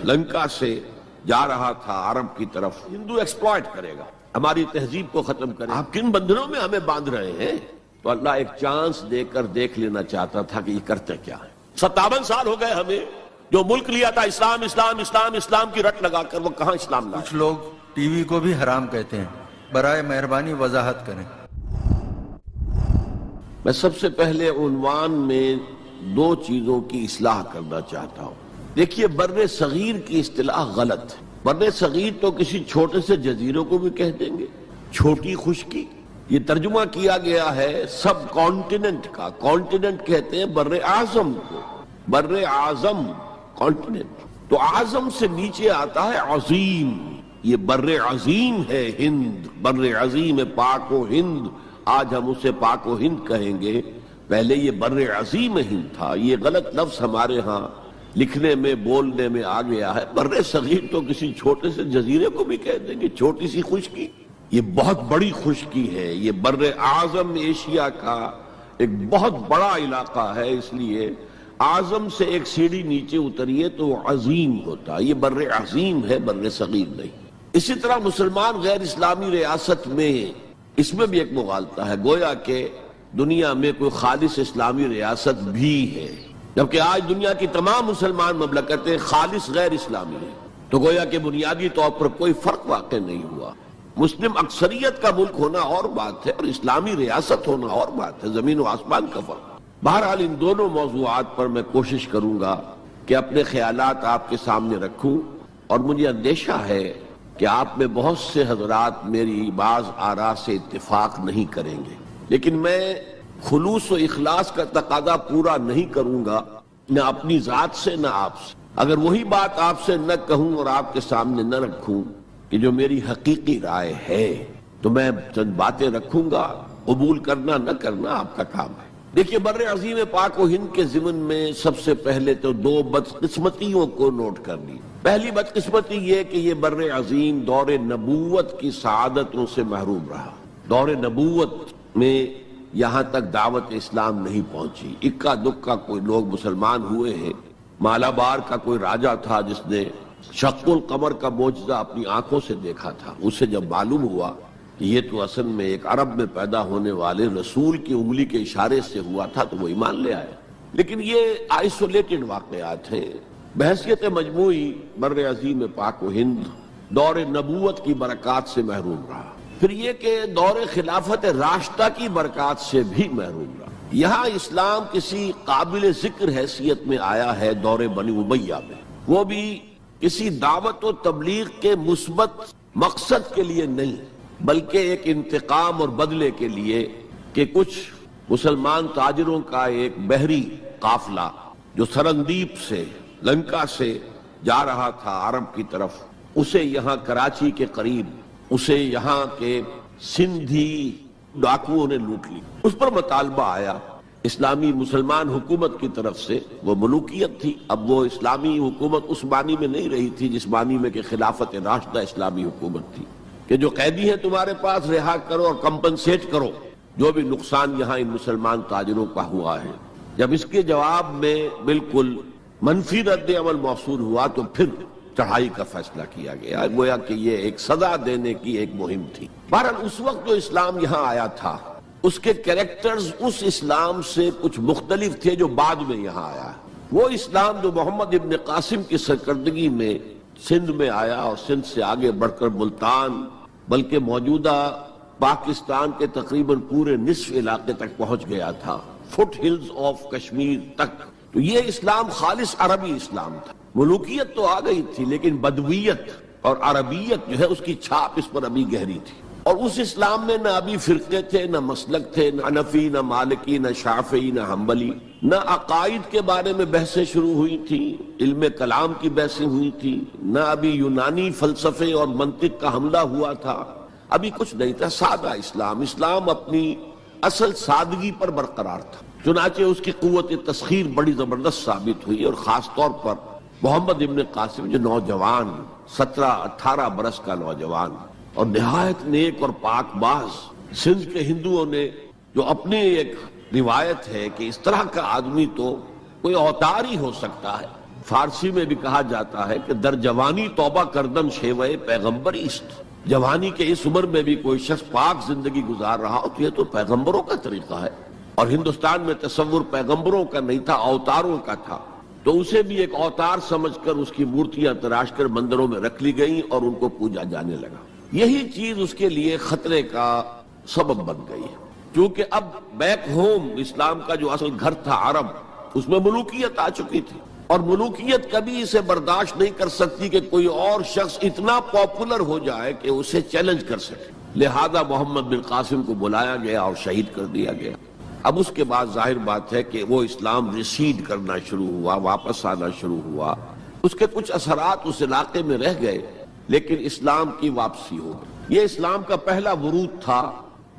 لنکا سے جا رہا تھا عرب کی طرف. ہندو ایکسپلائٹ کرے گا, ہماری تہذیب کو ختم کرے گا. آپ کن بندھنوں میں ہمیں باندھ رہے ہیں؟ تو اللہ ایک چانس دے کر دیکھ لینا چاہتا تھا کہ یہ کرتے کیا ہے. 57 سال ہو گئے ہمیں, جو ملک لیا تھا اسلام اسلام اسلام اسلام کی رٹ لگا کر, وہ کہاں اسلام لایا؟ کچھ لوگ ٹی وی کو بھی حرام کہتے ہیں, برائے مہربانی وضاحت کریں. میں سب سے پہلے عنوان میں دو چیزوں کی اصلاح کرنا چاہتا ہوں. دیکھیے, بر صغیر کی اصطلاح غلط ہے. بر صغیر تو کسی چھوٹے سے جزیروں کو بھی کہہ دیں گے, چھوٹی خشکی. یہ ترجمہ کیا گیا ہے سب کانٹیننٹ کا. کانٹیننٹ کہتے ہیں بر اعظم کو, بر اعظم کانٹیننٹ. تو اعظم سے نیچے آتا ہے عظیم. یہ بر عظیم ہے ہند, بر عظیم پاک و ہند. آج ہم اسے پاک و ہند کہیں گے, پہلے یہ بر عظیم ہند تھا. یہ غلط لفظ ہمارے ہاں لکھنے میں بولنے میں آ گیا ہے. بر صغیر تو کسی چھوٹے سے جزیرے کو بھی کہہ دیں گے, چھوٹی سی خشکی. یہ بہت بڑی خشکی ہے. یہ بر اعظم ایشیا کا ایک بہت بڑا علاقہ ہے, اس لیے اعظم سے ایک سیڑھی نیچے اتریے تو عظیم ہوتا. یہ بر عظیم ہے, بر صغیر نہیں. اسی طرح مسلمان غیر اسلامی ریاست میں اس میں بھی ایک مغالطہ ہے, گویا کہ دنیا میں کوئی خالص اسلامی ریاست بھی ہے, جبکہ آج دنیا کی تمام مسلمان مملکتیں خالص غیر اسلامی ہیں. تو گویا کہ بنیادی طور پر کوئی فرق واقع نہیں ہوا. مسلم اکثریت کا ملک ہونا اور بات ہے, اور اسلامی ریاست ہونا اور بات ہے, زمین و آسمان کا فرق. بہرحال ان دونوں موضوعات پر میں کوشش کروں گا کہ اپنے خیالات آپ کے سامنے رکھوں, اور مجھے اندیشہ ہے کہ آپ میں بہت سے حضرات میری بعض آراء سے اتفاق نہیں کریں گے, لیکن میں خلوص و اخلاص کا تقاضا پورا نہیں کروں گا, نہ اپنی ذات سے نہ آپ سے. اگر وہی بات آپ سے نہ کہوں اور آپ کے سامنے نہ رکھوں کہ جو میری حقیقی رائے ہے, تو میں چند باتیں رکھوں گا, قبول کرنا نہ کرنا آپ کا کام ہے. دیکھیے, بر عظیم پاک و ہند کے ضمن میں سب سے پہلے تو دو بدقسمتیوں کو نوٹ کر لی. پہلی بدقسمتی یہ کہ یہ بر عظیم دور نبوت کی سعادتوں سے محروم رہا. دور نبوت میں یہاں تک دعوت اسلام نہیں پہنچی. اکا دکا کوئی لوگ مسلمان ہوئے ہیں. مالابار کا کوئی راجہ تھا جس نے شق القمر کا معجزہ اپنی آنکھوں سے دیکھا تھا. اسے جب معلوم ہوا کہ یہ تو اصل میں ایک عرب میں پیدا ہونے والے رسول کی انگلی کے اشارے سے ہوا تھا, تو وہ ایمان لے آئے. لیکن یہ آئسولیٹڈ واقعات ہیں. بحیثیت مجموعی بر عظیم پاک و ہند دور نبوت کی برکات سے محروم رہا. پھر یہ کہ دور خلافت راشدہ کی برکات سے بھی محروم رہا. یہاں اسلام کسی قابل ذکر حیثیت میں آیا ہے دور بنی امیہ میں, وہ بھی کسی دعوت و تبلیغ کے مثبت مقصد کے لیے نہیں, بلکہ ایک انتقام اور بدلے کے لیے کہ کچھ مسلمان تاجروں کا ایک بحری قافلہ جو سرندیپ سے لنکا سے جا رہا تھا عرب کی طرف, اسے یہاں کراچی کے قریب اسے یہاں کے سندھی ڈاکوؤں نے لوٹ لی. اس پر مطالبہ آیا اسلامی مسلمان حکومت کی طرف سے. وہ ملوکیت تھی. اب وہ اسلامی حکومت اس معنی میں نہیں رہی تھی جس معنی میں کہ خلافت راشدہ اسلامی حکومت تھی, کہ جو قیدی ہیں تمہارے پاس رہا کرو اور کمپنسیٹ کرو جو بھی نقصان یہاں ان مسلمان تاجروں کا ہوا ہے. جب اس کے جواب میں بالکل منفی رد عمل موصول ہوا تو پھر چڑھائی کا فیصلہ کیا گیا. گویا کہ یہ ایک سزا دینے کی ایک مہم تھی. بہرحال اس وقت جو اسلام یہاں آیا تھا اس کے کریکٹرز اس اسلام سے کچھ مختلف تھے جو بعد میں یہاں آیا. وہ اسلام جو محمد ابن قاسم کی سرکردگی میں سندھ میں آیا اور سندھ سے آگے بڑھ کر ملتان بلکہ موجودہ پاکستان کے تقریباً پورے نصف علاقے تک پہنچ گیا تھا, فٹ ہلز آف کشمیر تک. تو یہ اسلام خالص عربی اسلام تھا. ملوکیت تو آ گئی تھی لیکن بدویت اور عربیت جو ہے اس کی چھاپ اس پر ابھی گہری تھی. اور اس اسلام میں نہ ابھی فرقے تھے, نہ مسلک تھے, نہ حنفی, نہ مالکی, نہ شافعی, نہ حنبلی. نہ عقائد کے بارے میں بحثیں شروع ہوئی تھیں, علم کلام کی بحثیں ہوئی تھیں, نہ ابھی یونانی فلسفے اور منطق کا حملہ ہوا تھا. ابھی کچھ نہیں تھا. سادہ اسلام. اسلام اپنی اصل سادگی پر برقرار تھا. چنانچہ اس کی قوت تسخیر بڑی زبردست ثابت ہوئی, اور خاص طور پر محمد ابن قاسم جو نوجوان 17-18 برس کا نوجوان اور نہایت نیک اور پاک باز, سندھ کے ہندوؤں نے جو اپنی ایک روایت ہے کہ اس طرح کا آدمی تو کوئی اوتار ہی ہو سکتا ہے, فارسی میں بھی کہا جاتا ہے کہ در جوانی توبہ کردن شیوہ پیغمبر است. جوانی کے اس عمر میں بھی کوئی شخص پاک زندگی گزار رہا ہو تو یہ تو پیغمبروں کا طریقہ ہے. اور ہندوستان میں تصور پیغمبروں کا نہیں تھا، اوتاروں کا تھا، تو اسے بھی ایک اوتار سمجھ کر اس کی مورتیاں تراش کر مندروں میں رکھ لی گئیں اور ان کو پوجا جانے لگا. یہی چیز اس کے لیے خطرے کا سبب بن گئی ہے، کیونکہ اب بیک ہوم اسلام کا جو اصل گھر تھا عرب، اس میں ملوکیت آ چکی تھی، اور ملوکیت کبھی اسے برداشت نہیں کر سکتی کہ کوئی اور شخص اتنا پاپولر ہو جائے کہ اسے چیلنج کر سکے. لہذا محمد بن قاسم کو بلایا گیا اور شہید کر دیا گیا. اب اس کے بعد ظاہر بات ہے کہ وہ اسلام ریسیڈ کرنا شروع ہوا، واپس آنا شروع ہوا. اس کے کچھ اثرات اس علاقے میں رہ گئے، لیکن اسلام کی واپسی ہو گئی. یہ اسلام کا پہلا ورود تھا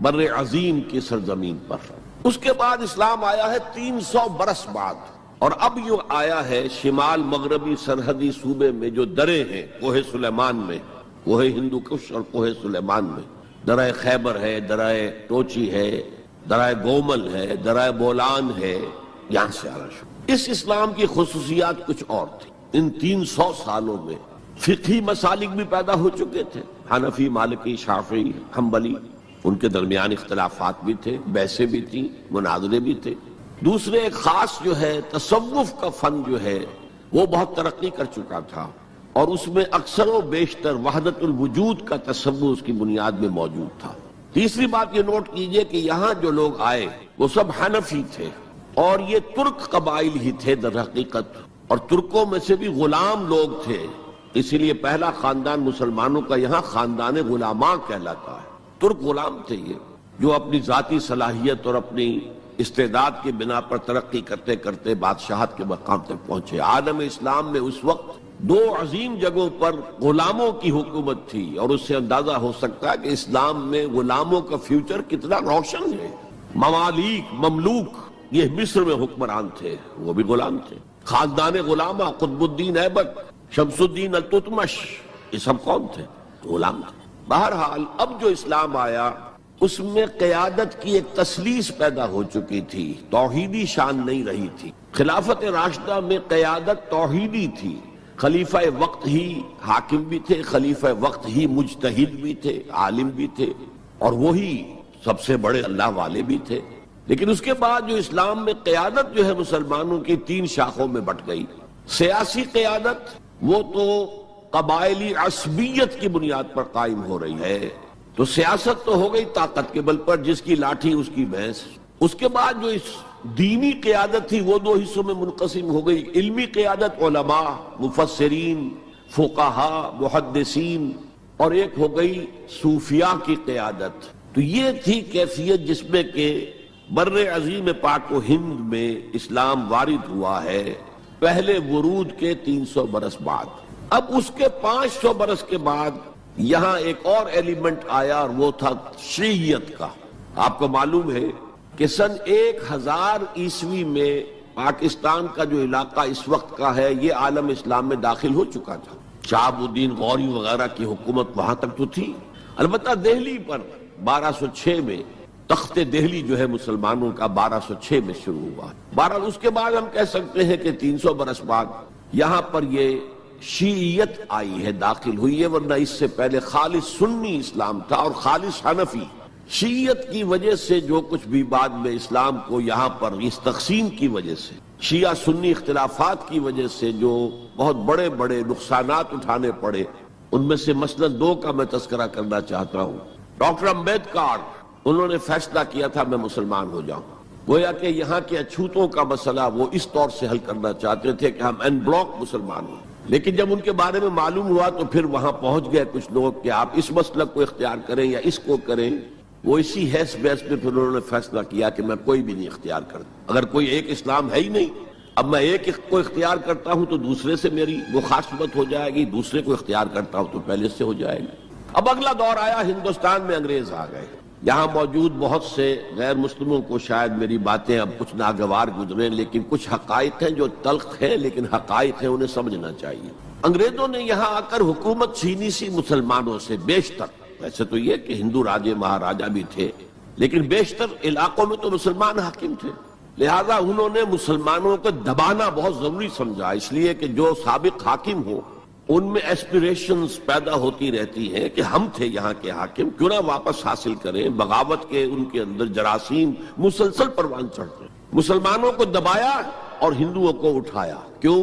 بر عظیم کی سرزمین پر. اس کے بعد اسلام آیا ہے 300 برس بعد، اور اب یوں آیا ہے شمال مغربی سرحدی صوبے میں جو دریں ہیں، کوہ سلیمان میں، کوہ ہندو کش اور کوہ سلیمان میں، درہ خیبر ہے، درہ ٹوچی ہے، درائے گومل ہے، درائے بولان ہے، یہاں سے آنا شروع. اس اسلام کی خصوصیات کچھ اور تھی. ان 300 سالوں میں فقہی مسالک بھی پیدا ہو چکے تھے، حنفی، مالکی، شافعی، حنبلی، ان کے درمیان اختلافات بھی تھے، بحثیں بھی تھیں، مناظرے بھی تھے. دوسرے ایک خاص جو ہے تصوف کا فن جو ہے وہ بہت ترقی کر چکا تھا، اور اس میں اکثر و بیشتر وحدت الوجود کا تصور اس کی بنیاد میں موجود تھا. تیسری بات یہ نوٹ کیجئے کہ یہاں جو لوگ آئے وہ سب حنفی تھے، اور یہ ترک قبائل ہی تھے در حقیقت، اور ترکوں میں سے بھی غلام لوگ تھے. اسی لیے پہلا خاندان مسلمانوں کا یہاں خاندان غلاماں کہلاتا ہے. ترک غلام تھے یہ، جو اپنی ذاتی صلاحیت اور اپنی استعداد کی بنا پر ترقی کرتے کرتے بادشاہت کے مقام تک پہنچے. عالم اسلام میں اس وقت 2 عظیم جگہوں پر غلاموں کی حکومت تھی، اور اس سے اندازہ ہو سکتا ہے کہ اسلام میں غلاموں کا فیوچر کتنا روشن ہے. ممالک، مملوک، یہ مصر میں حکمران تھے، وہ بھی غلام تھے. خاندان غلامہ، قطب الدین ایبک، شمس الدین التتمش، یہ سب کون تھے؟ غلام تھے. بہرحال اب جو اسلام آیا اس میں قیادت کی ایک تسلیس پیدا ہو چکی تھی، توحیدی شان نہیں رہی تھی. خلافت راشدہ میں قیادت توحیدی تھی. خلیفہ وقت ہی حاکم بھی تھے، خلیفہ وقت ہی مجتہد بھی تھے، عالم بھی تھے، اور وہی سب سے بڑے اللہ والے بھی تھے. لیکن اس کے بعد جو اسلام میں قیادت جو ہے مسلمانوں کی 3 شاخوں میں بٹ گئی. سیاسی قیادت وہ تو قبائلی عصبیت کی بنیاد پر قائم ہو رہی ہے، تو سیاست تو ہو گئی طاقت کے بل پر، جس کی لاٹھی اس کی بھینس. اس کے بعد جو اس دینی قیادت تھی وہ 2 حصوں میں منقسم ہو گئی. علمی قیادت، علماء، مفسرین، فقہاء، محدثین، اور ایک ہو گئی صوفیاء کی قیادت. تو یہ تھی کیفیت جس میں کہ بر عظیم پاک و ہند میں اسلام وارد ہوا ہے پہلے ورود کے 300 برس بعد. اب اس کے 500 برس کے بعد یہاں ایک اور ایلیمنٹ آیا، اور وہ تھا شیعیت کا. آپ کو معلوم ہے کہ سن 1000 عیسوی میں پاکستان کا جو علاقہ اس وقت کا ہے یہ عالم اسلام میں داخل ہو چکا تھا. شہاب الدین غوری وغیرہ کی حکومت وہاں تک تو تھی. البتہ دہلی پر 1206 میں تخت دہلی جو ہے مسلمانوں کا 1206 میں شروع ہوا. بہرحال اس کے بعد ہم کہہ سکتے ہیں کہ 300 برس بعد یہاں پر یہ شیعیت آئی ہے، داخل ہوئی ہے، ورنہ اس سے پہلے خالص سنی اسلام تھا اور خالص حنفی. شیعیت کی وجہ سے جو کچھ بھی بعد میں اسلام کو یہاں پر اس تقسیم کی وجہ سے، شیعہ سنی اختلافات کی وجہ سے جو بہت بڑے بڑے نقصانات اٹھانے پڑے، ان میں سے مثلا 2 کا میں تذکرہ کرنا چاہتا ہوں. ڈاکٹر امبیڈکر، انہوں نے فیصلہ کیا تھا میں مسلمان ہو جاؤں. گویا کہ یہاں کے اچھوتوں کا مسئلہ وہ اس طور سے حل کرنا چاہتے تھے کہ ہم ان بلاک مسلمان ہوں. لیکن جب ان کے بارے میں معلوم ہوا تو پھر وہاں پہنچ گئے کچھ لوگ کہ آپ اس مسلک کو اختیار کریں یا اس کو کریں. وہ اسی حیث بحث میں پھر انہوں نے فیصلہ کیا کہ میں کوئی بھی نہیں اختیار کرتا. اگر کوئی ایک اسلام ہے ہی نہیں، اب میں ایک کو اختیار کرتا ہوں تو دوسرے سے میری مخاصمت ہو جائے گی، دوسرے کو اختیار کرتا ہوں تو پہلے سے ہو جائے گی. اب اگلا دور آیا، ہندوستان میں انگریز آ گئے. یہاں موجود بہت سے غیر مسلموں کو شاید میری باتیں اب کچھ ناگوار گزریں، لیکن کچھ حقائق ہیں جو تلخ ہیں لیکن حقائق ہیں، انہیں سمجھنا چاہیے. انگریزوں نے یہاں آ کر حکومت چھینی سی مسلمانوں سے بیشتر. ویسے تو یہ کہ ہندو راجے مہاراجا بھی تھے، لیکن بیشتر علاقوں میں تو مسلمان حاکم تھے. لہذا انہوں نے مسلمانوں کو دبانا بہت ضروری سمجھا، اس لیے کہ جو سابق حاکم ہو ان میں ایسپیریشنز پیدا ہوتی رہتی ہیں کہ ہم تھے یہاں کے حاکم، کیوں نہ واپس حاصل کریں۔ بغاوت کے ان کے اندر جراثیم مسلسل پروان چڑھتے ہیں۔ مسلمانوں کو دبایا اور ہندوؤں کو اٹھایا۔ کیوں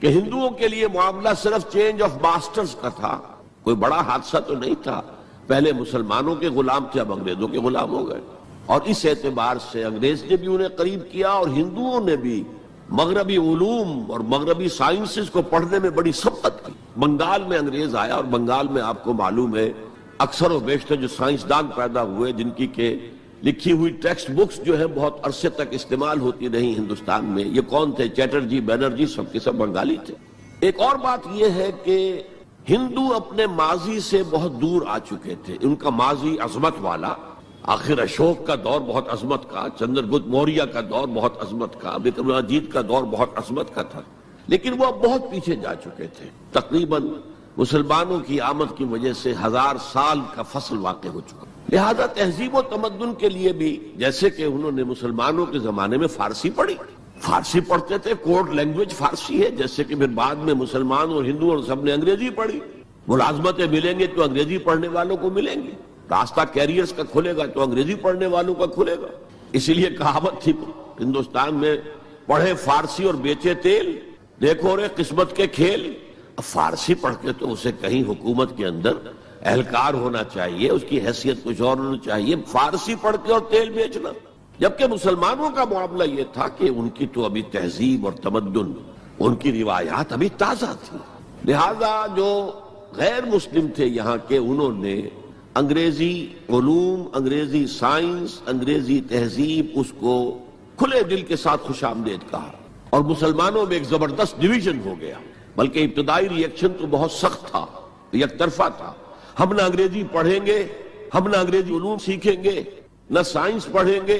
کہ ہندوؤں کے لیے معاملہ صرف چینج آف ماسٹرز کا تھا، کوئی بڑا حادثہ تو نہیں تھا۔ پہلے مسلمانوں کے غلام تھے، اب انگریزوں کے غلام ہو گئے، اور اس اعتبار سے انگریز نے بھی انہیں قریب کیا اور ہندوؤں نے بھی مغربی علوم اور مغربی سائنسز کو پڑھنے میں بڑی سبقت کی۔ بنگال میں انگریز آیا، اور بنگال میں آپ کو معلوم ہے اکثر و بیشتر جو سائنسدان پیدا ہوئے جن کی کہ لکھی ہوئی ٹیکسٹ بکس جو ہے بہت عرصے تک استعمال ہوتی رہی ہندوستان میں، یہ کون تھے؟ چیٹرجی، بینرجی، سب کے سب بنگالی تھے۔ ایک اور بات یہ ہے کہ ہندو اپنے ماضی سے بہت دور آ چکے تھے، ان کا ماضی عظمت والا، آخر اشوک کا دور بہت عظمت کا، چندر گپت موریہ کا دور بہت عظمت کا، وکرماجیت کا دور بہت عظمت کا تھا، لیکن وہ اب بہت پیچھے جا چکے تھے۔ تقریباً مسلمانوں کی آمد کی وجہ سے 1000 سال کا فصل واقع ہو چکا۔ لہذا تہذیب و تمدن کے لیے بھی، جیسے کہ انہوں نے مسلمانوں کے زمانے میں فارسی پڑھی، فارسی پڑھتے تھے، کوڈ لینگویج فارسی ہے، جیسے کہ پھر بعد میں مسلمان اور ہندو اور سب نے انگریزی پڑھی۔ ملازمتیں ملیں گے تو انگریزی پڑھنے والوں کو ملیں گی، راستہ کیریئرز کا کھلے گا تو انگریزی پڑھنے والوں کا کھلے گا۔ اسی لیے کہاوت تھی ہندوستان میں، پڑھے فارسی اور بیچے تیل، دیکھو رے قسمت کے کھیل۔ اب فارسی پڑھ کے تو اسے کہیں حکومت کے اندر اہلکار ہونا چاہیے، اس کی حیثیت کچھ اور ہونا چاہیے، فارسی پڑھ کے اور تیل بیچنا۔ جبکہ مسلمانوں کا معاملہ یہ تھا کہ ان کی تو ابھی تہذیب اور تمدن، ان کی روایات ابھی تازہ تھی، لہذا جو غیر مسلم تھے یہاں کے، انہوں نے انگریزی علوم، انگریزی سائنس، انگریزی تہذیب، اس کو کھلے دل کے ساتھ خوش آمدید کہا، اور مسلمانوں میں ایک زبردست ڈویژن ہو گیا۔ بلکہ ابتدائی ریئیکشن تو بہت سخت تھا، یک طرفہ تھا، ہم نہ انگریزی پڑھیں گے، ہم نہ انگریزی علوم سیکھیں گے، نہ سائنس پڑھیں گے،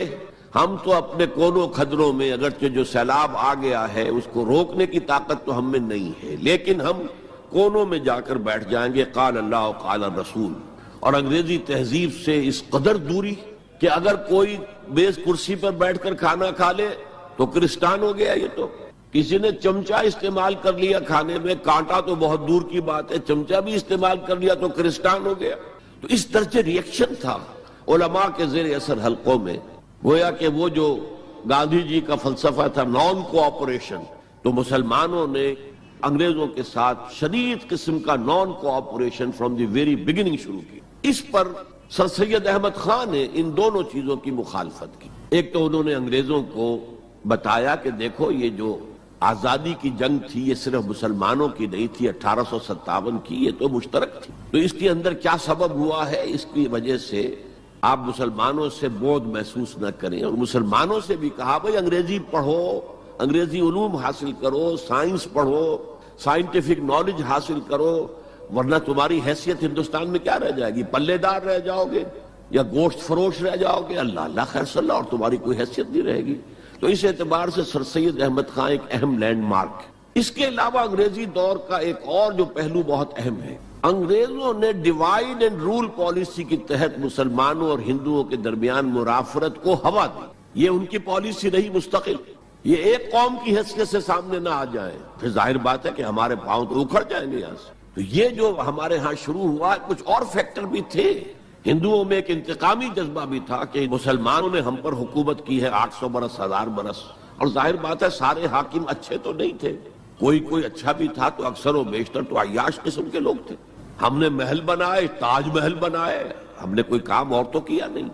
ہم تو اپنے کونوں کھدروں میں، اگرچہ جو سیلاب آ گیا ہے اس کو روکنے کی طاقت تو ہم میں نہیں ہے، لیکن ہم کونوں میں جا کر بیٹھ جائیں گے، قال اللہ و قال الرسول۔ اور انگریزی تہذیب سے اس قدر دوری کہ اگر کوئی میز کرسی پر بیٹھ کر کھانا کھا لے تو کرسٹان ہو گیا۔ یہ تو کسی نے چمچہ استعمال کر لیا کھانے میں، کانٹا تو بہت دور کی بات ہے، چمچہ بھی استعمال کر لیا تو کرسٹان ہو گیا۔ تو اس درجے ریئیکشن تھا علماء کے زیر اثر حلقوں میں، گویا کہ وہ جو گاندھی جی کا فلسفہ تھا نان کوآپریشن، تو مسلمانوں نے انگریزوں کے ساتھ شدید قسم کا naan cooperation from the very beginning شروع کی۔ اس پر سر سید احمد خان نے ان دونوں چیزوں کی مخالفت کی۔ ایک تو انہوں نے انگریزوں کو بتایا کہ دیکھو یہ جو آزادی کی جنگ تھی یہ صرف مسلمانوں کی نہیں تھی، 1857 کی، یہ تو مشترک تھی، تو اس کے اندر کیا سبب ہوا ہے، اس کی وجہ سے آپ مسلمانوں سے بودھ محسوس نہ کریں۔ اور مسلمانوں سے بھی کہا بھائی انگریزی پڑھو، انگریزی علوم حاصل کرو، سائنس پڑھو، سائنٹیفک نالج حاصل کرو، ورنہ تمہاری حیثیت ہندوستان میں کیا رہ جائے گی؟ پلے دار رہ جاؤ گے یا گوشت فروش رہ جاؤ گے، اللہ اللہ خیر صلی اللہ، اور تمہاری کوئی حیثیت نہیں رہے گی۔ تو اس اعتبار سے سر سید احمد خان ایک اہم لینڈ مارک۔ اس کے علاوہ انگریزی دور کا ایک اور جو پہلو بہت اہم ہے، انگریزوں نے ڈیوائڈ اینڈ رول پالیسی کے تحت مسلمانوں اور ہندوؤں کے درمیان مرافرت کو ہوا دی۔ یہ ان کی پالیسی رہی مستقل، یہ ایک قوم کی حیثیت سے سامنے نہ آ جائیں، پھر ظاہر بات ہے کہ ہمارے پاؤں تو اکھڑ جائیں گے یہاں سے۔ تو یہ جو ہمارے ہاں شروع ہوا، کچھ اور فیکٹر بھی تھے۔ ہندوؤں میں ایک انتقامی جذبہ بھی تھا کہ مسلمانوں نے ہم پر حکومت کی ہے 800 برس، 1000 برس، اور ظاہر بات ہے سارے حاکم اچھے تو نہیں تھے، کوئی اچھا بھی تھا، تو اکثر و بیشتر تو عیاش قسم کے لوگ تھے۔ ہم نے محل بنائے، تاج محل بنائے، ہم نے کوئی کام اور تو کیا نہیں۔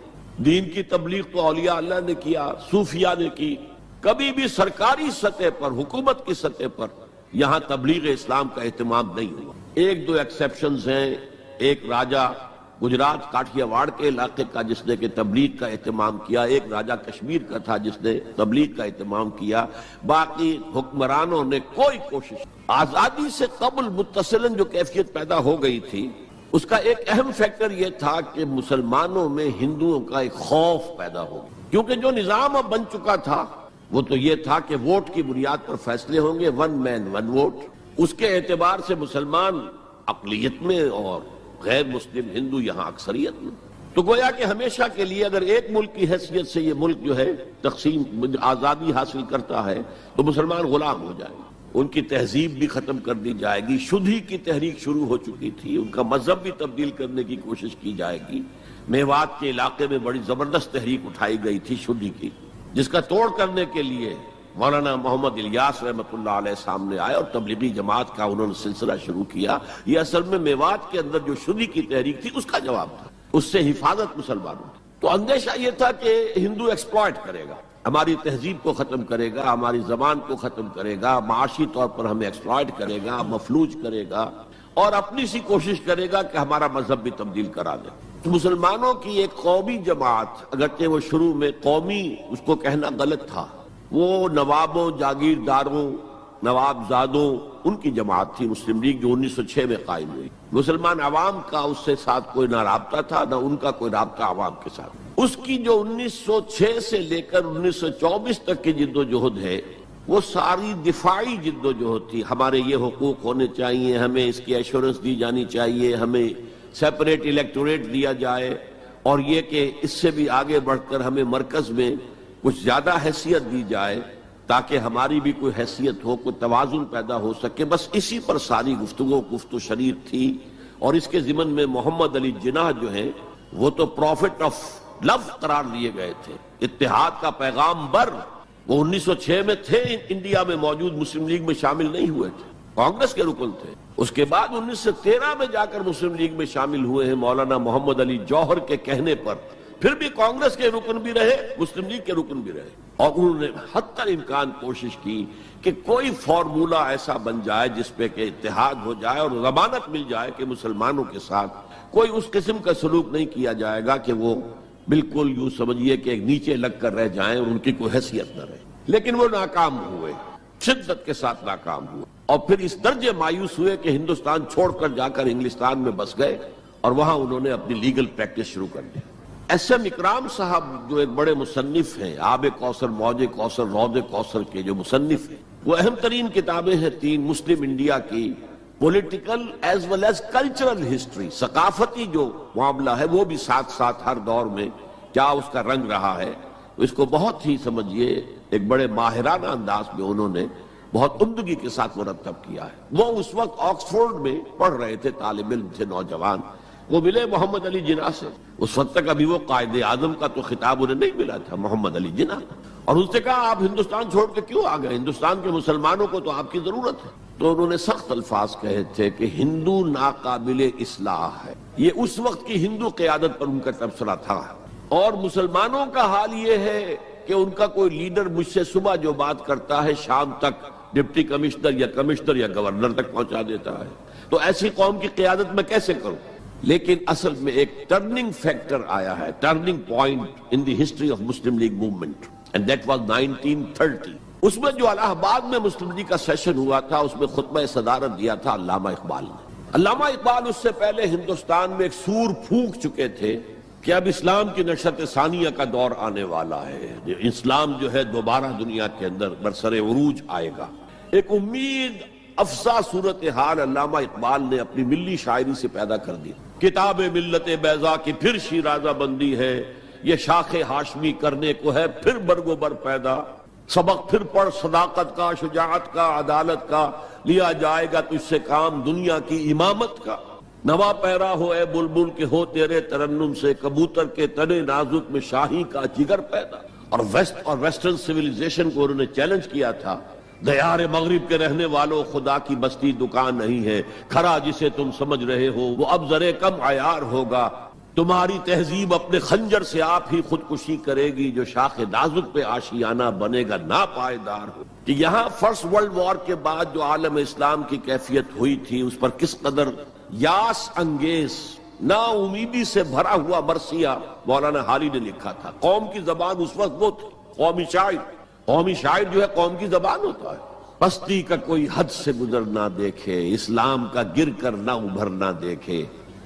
دین کی تبلیغ تو اولیاء اللہ نے کیا، صوفیاء نے کی، کبھی بھی سرکاری سطح پر، حکومت کی سطح پر یہاں تبلیغ اسلام کا اہتمام نہیں ہوا۔ ایک دو ایکسیپشنز ہیں، ایک راجہ گجرات کاٹھیا واڑ کے علاقے کا جس نے کہ تبلیغ کا اہتمام کیا، ایک راجہ کشمیر کا تھا جس نے تبلیغ کا اہتمام کیا، باقی حکمرانوں نے کوئی کوشش۔ آزادی سے قبل متصلاً جو کیفیت پیدا ہو گئی تھی، اس کا ایک اہم فیکٹر یہ تھا کہ مسلمانوں میں ہندوؤں کا ایک خوف پیدا ہو گیا، کیونکہ جو نظام اب بن چکا تھا وہ تو یہ تھا کہ ووٹ کی بنیاد پر فیصلے ہوں گے، ون مین ون ووٹ۔ اس کے اعتبار سے مسلمان اقلیت میں اور غیر مسلم ہندو یہاں اکثریت میں۔ تو گویا کہ ہمیشہ کے لیے اگر ایک ملک کی حیثیت سے یہ ملک جو ہے تقسیم آزادی حاصل کرتا ہے تو مسلمان غلام ہو جائیں گے، ان کی تہذیب بھی ختم کر دی جائے گی، شدھی کی تحریک شروع ہو چکی تھی، ان کا مذہب بھی تبدیل کرنے کی کوشش کی جائے گی۔ میوات کے علاقے میں بڑی زبردست تحریک اٹھائی گئی تھی شدھی کی، جس کا توڑ کرنے کے لیے مولانا محمد الیاس رحمۃ اللہ علیہ سامنے آئے اور تبلیغی جماعت کا انہوں نے سلسلہ شروع کیا۔ یہ اصل میں میوات کے اندر جو شدھی کی تحریک تھی اس کا جواب تھا، اس سے حفاظت مسلمانوں کی۔ تو اندیشہ یہ تھا کہ ہندو ایکسپلائٹ کرے گا، ہماری تہذیب کو ختم کرے گا، ہماری زبان کو ختم کرے گا، معاشی طور پر ہمیں ایکسپلائٹ کرے گا، مفلوج کرے گا، اور اپنی سی کوشش کرے گا کہ ہمارا مذہب بھی تبدیل کرا دے۔ تو مسلمانوں کی ایک قومی جماعت، اگرچہ وہ شروع میں قومی اس کو کہنا غلط تھا، وہ نوابوں، جاگیرداروں، نواب زادوں ان کی جماعت تھی مسلم لیگ، جو 1906 میں قائم ہوئی۔ مسلمان عوام کا اس سے ساتھ کوئی نہ رابطہ تھا، نہ ان کا کوئی رابطہ عوام کے ساتھ۔ اس کی جو 1906 سے لے کر 1924 تک کی جد و جہد ہے، وہ ساری دفاعی جد و جہد تھی۔ ہمارے یہ حقوق ہونے چاہیے، ہمیں اس کی ایشورنس دی جانی چاہیے، ہمیں سیپریٹ الیکٹوریٹ دیا جائے، اور یہ کہ اس سے بھی آگے بڑھ کر ہمیں مرکز میں کچھ زیادہ حیثیت دی جائے تاکہ ہماری بھی کوئی حیثیت ہو، کوئی توازن پیدا ہو سکے۔ بس اسی پر ساری گفت و شریر تھی۔ اور اس کے ضمن میں محمد علی جناح جو ہیں وہ تو پروفٹ آف لو قرار دیے گئے تھے، اتحاد کا پیغام بر۔ وہ 1906 میں تھے، انڈیا میں موجود، مسلم لیگ میں شامل نہیں ہوئے تھے، کانگریس کے رکن تھے۔ اس کے بعد 1913 میں جا کر مسلم لیگ میں شامل ہوئے ہیں مولانا محمد علی جوہر کے کہنے پر، پھر بھی کانگریس کے رکن بھی رہے، مسلم لیگ کے رکن بھی رہے، اور انہوں نے حتی الامکان کوشش کی کہ کوئی فارمولہ ایسا بن جائے جس پہ کہ اتحاد ہو جائے اور ضمانت مل جائے کہ مسلمانوں کے ساتھ کوئی اس قسم کا سلوک نہیں کیا جائے گا کہ وہ بالکل یوں سمجھیے کہ ایک نیچے لگ کر رہ جائیں اور ان کی کوئی حیثیت نہ رہے۔ لیکن وہ ناکام ہوئے، شدت کے ساتھ ناکام ہوئے، اور پھر اس درجے مایوس ہوئے کہ ہندوستان چھوڑ کر جا کر انگلستان میں بس گئے، اور وہاں انہوں نے اپنی لیگل پریکٹس شروع کر دی۔ ایس ایم اکرام صاحب جو ایک بڑے مصنف ہیں، آب کوثر، موج کوثر، رود کوثر کے جو مصنف ہیں، وہ اہم ترین کتابیں ہیں تین مسلم انڈیا کی، political as well as cultural history, ثقافتی جو معاملہ ہے وہ بھی ساتھ ساتھ ہر دور میں کیا اس کا رنگ رہا ہے، اس کو بہت ہی سمجھیے ایک بڑے ماہرانہ انداز میں انہوں نے بہت عمدگی کے ساتھ مرتب کیا ہے۔ وہ اس وقت آکسفورڈ میں پڑھ رہے تھے، طالب علم تھے، نوجوان۔ وہ ملے محمد علی جناح سے، اس وقت تک ابھی وہ قائد اعظم کا تو خطاب انہیں نہیں ملا تھا، محمد علی جناح، اور ان سے کہا آپ ہندوستان چھوڑ کے کیوں آ گئے، ہندوستان کے مسلمانوں کو تو آپ کی ضرورت ہے۔ تو انہوں نے سخت الفاظ کہے تھے کہ ہندو ناقابل اصلاح ہے۔ یہ اس وقت کی ہندو قیادت پر ان کا تبصرہ تھا، اور مسلمانوں کا حال یہ ہے کہ ان کا کوئی لیڈر مجھ سے صبح جو بات کرتا ہے شام تک ڈپٹی کمشنر یا گورنر تک پہنچا دیتا ہے، تو ایسی قوم کی قیادت میں کیسے کروں؟ لیکن اصل میں ایک ٹرننگ فیکٹر آیا ہے، turning point in the history of Muslim league movement, and that was 1930۔ اس میں جو الہ آباد میں مسلم لیگ کا سیشن ہوا تھا، اس میں خطبہ صدارت دیا تھا علامہ اقبال نے۔ علامہ اقبال اس سے پہلے ہندوستان میں ایک سور پھونک چکے تھے کہ اب اسلام کی نشأت ثانیہ کا دور آنے والا ہے، اسلام جو ہے دوبارہ دنیا کے اندر برسر عروج آئے گا۔ ایک امید افزا صورتحال علامہ اقبال نے اپنی ملی شاعری سے پیدا کر دی۔ کتاب ملت بیضا کی پھر شیرازہ بندی ہے، یہ شاخ ہاشمی کرنے کو ہے پھر برگ و بر پیدا، سبق پھر پڑھ صداقت کا، شجاعت کا، عدالت کا، لیا جائے گا تجھ سے کام دنیا کی امامت کا۔ نوا پیرا ہو اے بلبل کے ہو تیرے ترنم سے، کبوتر کے تنے نازک میں شاہی کا جگر پیدا۔ اور ویسٹرن سویلائزیشن کو انہوں نے چیلنج کیا تھا، دیار مغرب کے رہنے والوں خدا کی بستی دکان نہیں ہے، کھرا جسے تم سمجھ رہے ہو وہ اب ذرے کم عیار ہوگا، تمہاری تہذیب اپنے خنجر سے آپ ہی خودکشی کرے گی، جو شاخ نازک پہ آشیانہ بنے گا ناپائیدار ہو۔ کہ یہاں فرسٹ ورلڈ وار کے بعد جو عالم اسلام کی کیفیت ہوئی تھی، اس پر کس قدر یاس انگیز، نا امیدی سے بھرا ہوا مرثیہ مولانا حالی نے لکھا تھا۔ قوم کی زبان اس وقت وہ تھی، قومی شاعر جو ہے قوم کی زبان ہوتا ہے۔ پستی کا کوئی حد سے گزر نہ دیکھے، اسلام کا گر کر نہ ابھر نہ دیکھے،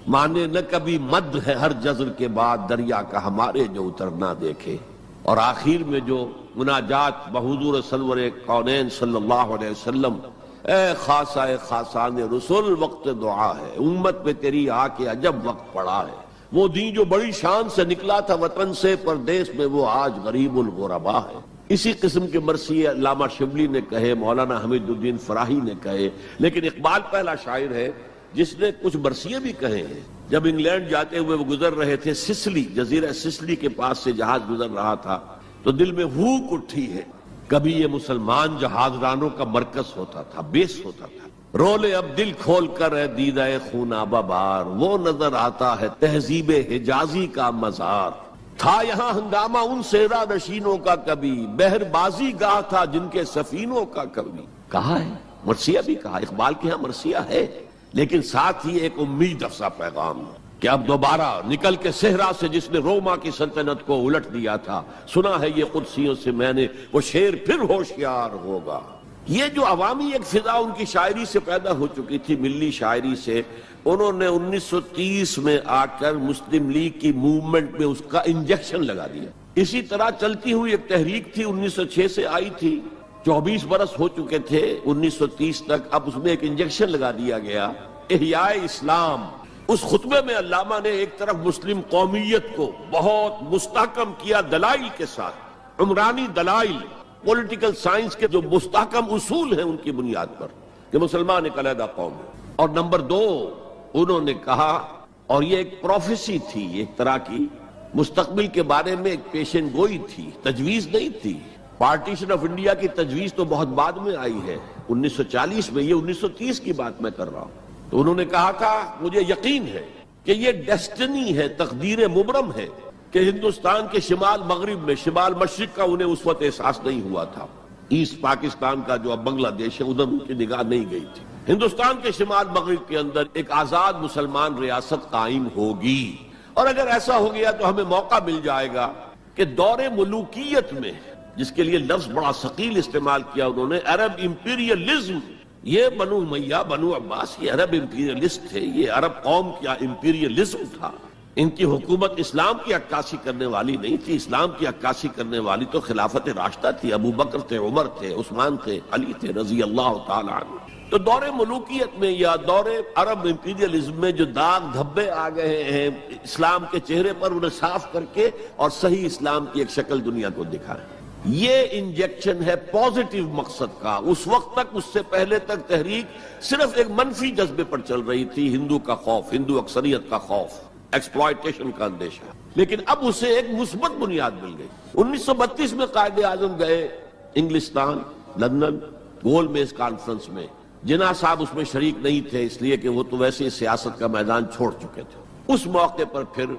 مانے نہ کبھی مد ہے ہر جزر کے بعد دریا کا ہمارے جو اتر نہ دیکھے۔ اور آخر میں جو مناجات بحضور سرور کونین صلی اللہ علیہ وسلم، اے خاصہ خاصان رسول وقت دعا ہے، امت پہ تیری آ کے عجب وقت پڑا ہے، وہ دین جو بڑی شان سے نکلا تھا وطن سے پردیس میں، وہ آج غریب الغربا ہے۔ اسی قسم کے مرثیے علامہ شبلی نے کہے، مولانا حمید الدین فراہی نے کہے، لیکن اقبال پہلا شاعر ہے جس نے کچھ مرثیے بھی کہے ہیں۔ جب انگلینڈ جاتے ہوئے وہ گزر رہے تھے سسلی، جزیرہ سسلی کے پاس سے جہاز گزر رہا تھا، تو دل میں ہوک اٹھی ہے، کبھی یہ مسلمان جہاز رانوں کا مرکز ہوتا تھا، بیس ہوتا تھا۔ رولے اب دل کھول کر ہے دیدہ خونابہ بار، وہ نظر آتا ہے تہذیب حجازی کا مزار۔ تھا یہاں ہنگامہ ان صحرا نشینوں کا کبھی، بحر بازی گاہ تھا جن کے سفینوں کا کبھی۔ کہا ہے، مرثیہ بھی کہا، اقبال کے ہاں مرثیہ ہے، لیکن ساتھ ہی ایک امید افزا پیغام کہ اب دوبارہ نکل کے صحرا سے جس نے روما کی سلطنت کو الٹ دیا تھا، سنا ہے یہ قدسیوں سے میں نے، وہ شیر پھر ہوشیار ہوگا۔ یہ جو عوامی ایک فضا ان کی شاعری سے پیدا ہو چکی تھی، ملی شاعری سے، انہوں نے 1930 میں آ کر مسلم لیگ کی موومنٹ میں اس کا انجیکشن لگا دیا۔ اسی طرح چلتی ہوئی ایک تحریک تھی، 1906 سے آئی تھی، 24 برس ہو چکے تھے 1930 تک، اب اس میں ایک انجیکشن لگا دیا گیا، احیاء اسلام۔ اس خطبے میں علامہ نے ایک طرف مسلم قومیت کو بہت مستحکم کیا دلائل کے ساتھ، عمرانی دلائل، پولیٹیکل سائنس کے جو مستحکم اصول ہیں ان کی بنیاد پر کہ مسلمان ایک علیحدہ قوم ہے۔ اور نمبر 2 انہوں نے کہا، اور یہ ایک پروفیسی تھی، ایک طرح کی مستقبل کے بارے میں ایک پیشن گوئی تھی، تجویز نہیں تھی۔ پارٹیشن آف انڈیا کی تجویز تو بہت بعد میں آئی ہے، 1940 میں، یہ 1930 کی بات میں کر رہا ہوں۔ تو انہوں نے کہا تھا، مجھے یقین ہے کہ یہ ڈیسٹنی ہے، تقدیر مبرم ہے کہ ہندوستان کے شمال مغرب میں، شمال مشرق کا انہیں اس وقت احساس نہیں ہوا تھا، ایسٹ پاکستان کا جو اب بنگلہ دیش ہے ادھر ان کی نگاہ نہیں گئی تھی، ہندوستان کے شمال مغرب کے اندر ایک آزاد مسلمان ریاست قائم ہوگی، اور اگر ایسا ہو گیا تو ہمیں موقع مل جائے گا کہ دور ملوکیت میں، جس کے لیے لفظ بڑا ثقیل استعمال کیا انہوں نے، عرب امپیریلزم، یہ بنو امیہ، بنو عباس، یہ عرب امپیریلسٹ تھے، یہ عرب قوم کا امپیریلزم تھا۔ ان کی حکومت اسلام کی عکاسی کرنے والی نہیں تھی، اسلام کی عکاسی کرنے والی تو خلافت راشدہ تھی، ابو بکر تھے، عمر تھے، عثمان تھے، علی تھے رضی اللہ تعالی عنہ۔ تو دور ملوکیت میں یا دور عرب امپیریلزم میں جو داغ دھبے آ گئے ہیں اسلام کے چہرے پر، انہیں صاف کر کے اور صحیح اسلام کی ایک شکل دنیا کو دکھائیں، یہ انجیکشن ہے پازیٹیو مقصد کا۔ اس وقت تک، اس سے پہلے تک تحریک صرف ایک منفی جذبے پر چل رہی تھی، ہندو کا خوف، ہندو اکثریت کا خوف، ایکسپلائٹیشن کا اندیشہ، لیکن اب اسے ایک مثبت بنیاد مل گئی۔ 1932 میں قائد اعظم گئے انگلستان، لندن، گول میز کانفرنس میں، جناح صاحب اس میں شریک نہیں تھے، اس لیے کہ وہ تو ویسے سیاست کا میدان چھوڑ چکے تھے۔ اس موقع پر پھر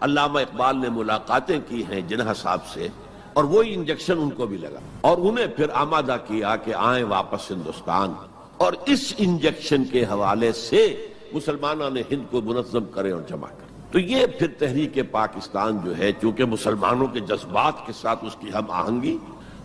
علامہ اقبال نے ملاقاتیں کی ہیں جناح صاحب سے، اور وہی انجیکشن ان کو بھی لگا، اور انہیں پھر آمادہ کیا کہ آئیں واپس ہندوستان، اور اس انجیکشن کے حوالے سے مسلمانوں نے ہند کو منظم کریں اور جمع کریں۔ تو یہ پھر تحریک پاکستان جو ہے، چونکہ مسلمانوں کے جذبات کے ساتھ اس کی ہم آہنگی،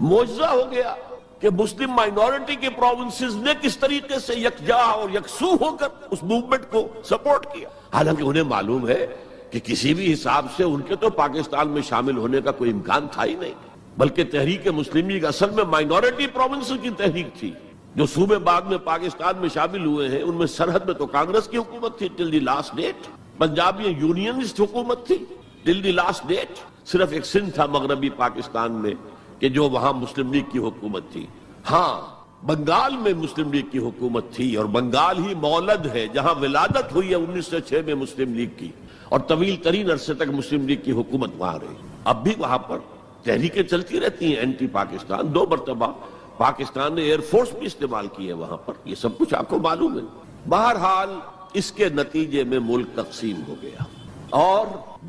معجزہ ہو گیا کہ مسلم مائنورٹی کے پروونسز نے کس طریقے سے یکجا اور یکسو ہو کر اس موومنٹ کو سپورٹ کیا، حالانکہ انہیں معلوم ہے کہ کسی بھی حساب سے ان کے تو پاکستان میں شامل ہونے کا کوئی امکان تھا ہی نہیں، بلکہ تحریک مسلم لیگ اصل میں مائنورٹی پروونسز کی تحریک تھی۔ جو صوبے بعد میں پاکستان میں شامل ہوئے ہیں ان میں سرحد میں تو کانگریس کی حکومت تھی ٹل دی لاسٹ ڈیٹ، پنجاب میں یونینسٹ حکومت تھی ٹل دی لاسٹ ڈیٹ، صرف ایک سندھ تھا مغربی پاکستان میں کہ جو وہاں مسلم لیگ کی حکومت تھی۔ ہاں، بنگال میں مسلم لیگ کی حکومت تھی، اور بنگال ہی مولد ہے جہاں ولادت ہوئی ہے 1906 میں مسلم لیگ کی، اور طویل ترین عرصے تک مسلم لیگ کی حکومت وہاں رہی۔ اب بھی وہاں پر تحریکیں چلتی رہتی ہیں اینٹی پاکستان، 2 مرتبہ پاکستان نے ایئر فورس بھی استعمال کی ہے وہاں پر، یہ سب کچھ آپ کو معلوم ہے۔ بہرحال اس کے نتیجے میں ملک تقسیم ہو گیا، اور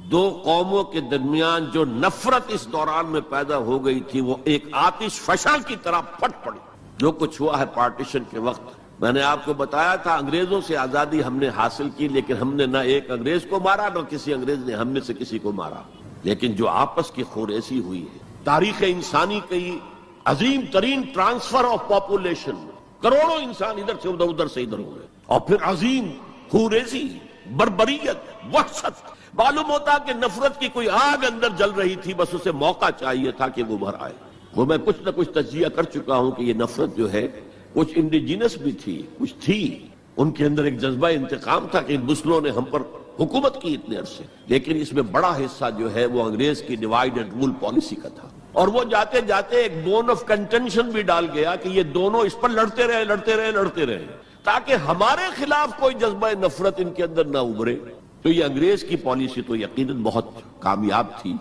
2 قوموں کے درمیان جو نفرت اس دوران میں پیدا ہو گئی تھی وہ ایک آتش فشاں کی طرح پھٹ پڑی۔ جو کچھ ہوا ہے پارٹیشن کے وقت، میں نے آپ کو بتایا تھا انگریزوں سے آزادی ہم نے حاصل کی، لیکن ہم نے نہ ایک انگریز کو مارا نہ کسی انگریز نے ہم میں سے کسی کو مارا، لیکن جو آپس کی خوریزی ہوئی ہے، تاریخ انسانی کی عظیم ترین ٹرانسفر آف پاپولیشن، کروڑوں انسان ادھر سے ادھر، ادھر سے ادھر ہوئے، اور پھر عظیم خوریزی، بربریت، وحشت، معلوم ہوتا کہ نفرت کی کوئی آگ اندر جل رہی تھی، بس اسے موقع چاہیے تھا کہ وہ ابھر آئے۔ وہ میں کچھ نہ کچھ تجزیہ کر چکا ہوں کہ یہ نفرت جو ہے کچھ انڈیجینس بھی تھی، کچھ تھی، ان کے اندر ایک جذبہ انتقام تھا کہ ان مسلموں نے ہم پر حکومت کی اتنے عرصے، لیکن اس میں بڑا حصہ جو ہے وہ انگریز کی ڈیوائیڈ اینڈ رول پالیسی کا تھا، اور وہ جاتے جاتے ایک بون آف کنٹینشن بھی ڈال گیا کہ یہ دونوں اس پر لڑتے رہے تاکہ ہمارے خلاف کوئی جذبہ نفرت ان کے اندر نہ ابھرے۔ تو یہ انگریز کی پالیسی تو یقیناً بہت کامیاب تھی،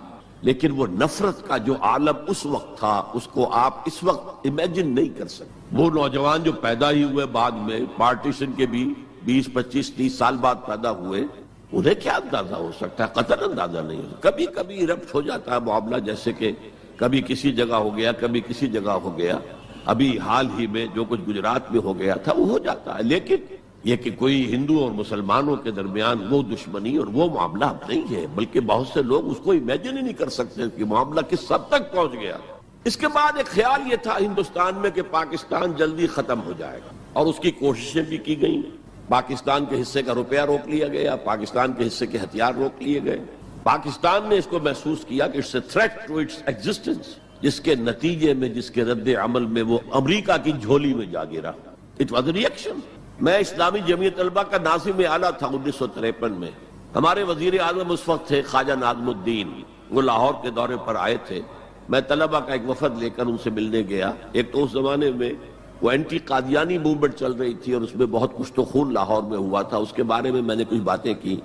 لیکن وہ نفرت کا جو عالم اس وقت تھا اس کو آپ اس وقت امیجن نہیں کر سکتے۔ وہ نوجوان جو پیدا ہی ہوئے بعد میں پارٹیشن کے بھی 20 25 30 سال بعد پیدا ہوئے، انہیں کیا اندازہ ہو سکتا ہے؟ قطعاً اندازہ نہیں ہو سکتا۔ کبھی کبھی ایرپٹ ہو جاتا ہے معاملہ، جیسے کہ کبھی کسی جگہ ہو گیا، کبھی کسی جگہ ہو گیا، ابھی حال ہی میں جو کچھ گجرات میں ہو گیا تھا وہ ہو جاتا ہے، لیکن یہ کہ کوئی ہندو اور مسلمانوں کے درمیان وہ دشمنی اور وہ معاملہ اب نہیں ہے، بلکہ بہت سے لوگ اس کو امیجن ہی نہیں کر سکتے کہ معاملہ کس حد تک پہنچ گیا۔ اس کے بعد ایک خیال یہ تھا ہندوستان میں کہ پاکستان جلدی ختم ہو جائے گا، اور اس کی کوششیں بھی کی گئیں۔ پاکستان کے حصے کا روپیہ روک لیا گیا، پاکستان کے حصے کے ہتھیار روک لیے گئے۔ پاکستان نے اس کو محسوس کیا کہ it's a threat to its existence, جس کے نتیجے میں، جس کے رد عمل میں وہ امریکہ کی جھولی میں جا گرا۔ It was a reaction. میں اسلامی جمعیت طلبہ کا ناظم اعلیٰ تھا 1953 میں۔ ہمارے وزیر اعظم اس وقت تھے خواجہ ناظم الدین، وہ لاہور کے دورے پر آئے تھے۔ میں طلبہ کا ایک وفد لے کر ان سے ملنے گیا۔ ایک تو اس زمانے میں وہ اینٹی قادیانی موومنٹ چل رہی تھی، اور اس میں بہت کچھ تو خون لاہور میں ہوا تھا، اس کے بارے میں نے کچھ باتیں کی،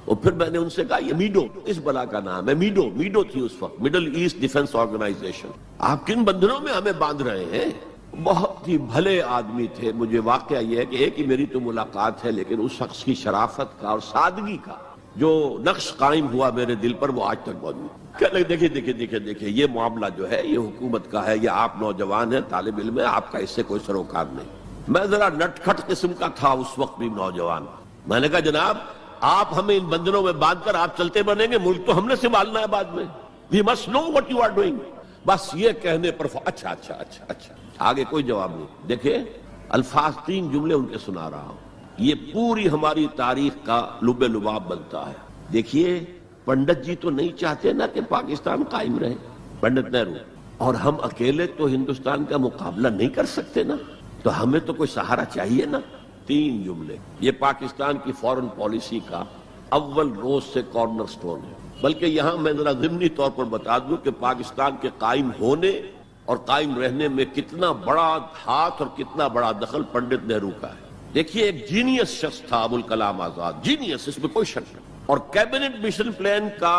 اور پھر میں نے ان سے کہا یہ میڈو اس بلا کا نام ہے، میڈو تھی اس وقت، مڈل ایسٹ ڈیفنس آرگنائزیشن، آپ کن بندھنوں میں ہمیں باندھ رہے ہیں؟ بہت ہی بھلے آدمی تھے۔ مجھے واقعہ یہ ہے کہ ایک ہی میری تو ملاقات ہے، لیکن اس شخص کی شرافت کا اور سادگی کا جو نقش قائم ہوا میرے دل پر وہ آج تک موجود۔ کہنے لگے دیکھیں یہ معاملہ جو ہے یہ حکومت کا ہے، یہ آپ نوجوان ہیں، طالب علم ہے، آپ کا اس سے کوئی سروکار نہیں۔ میں ذرا نٹ کھٹ قسم کا تھا اس وقت بھی نوجوان۔ میں نے کہا جناب آپ ہمیں ان بندھنوں میں باندھ کر آپ چلتے بنیں گے، ملک تو ہم نے سنبھالنا ہے بعد میں۔ We must know what you are doing۔ بس یہ کہنے پر اچھا آگے کوئی جواب نہیں۔ دیکھیں الفاظ 3 جملے ان کے سنا رہا ہوں، یہ پوری ہماری تاریخ کا لب لباب بنتا ہے۔ دیکھیے پنڈت جی تو نہیں چاہتے نا کہ پاکستان قائم رہے، پنڈت نہرو، اور ہم اکیلے تو ہندوستان کا مقابلہ نہیں کر سکتے نا، تو ہمیں تو کوئی سہارا چاہیے نا۔ 3 جملے، یہ پاکستان کی فورن پالیسی کا اول روز سے کارنر سٹون ہے۔ بلکہ یہاں میں ذرا ضمنی طور پر بتا دوں کہ پاکستان کے قائم ہونے اور قائم رہنے میں کتنا بڑا ہاتھ اور کتنا بڑا دخل پنڈت نہرو کا ہے۔ دیکھیے ایک جینیس شخص تھا ابوالکلام آزاد، جینیس، اس میں کوئی شک نہیں، اور کیبنٹ مشن پلان کا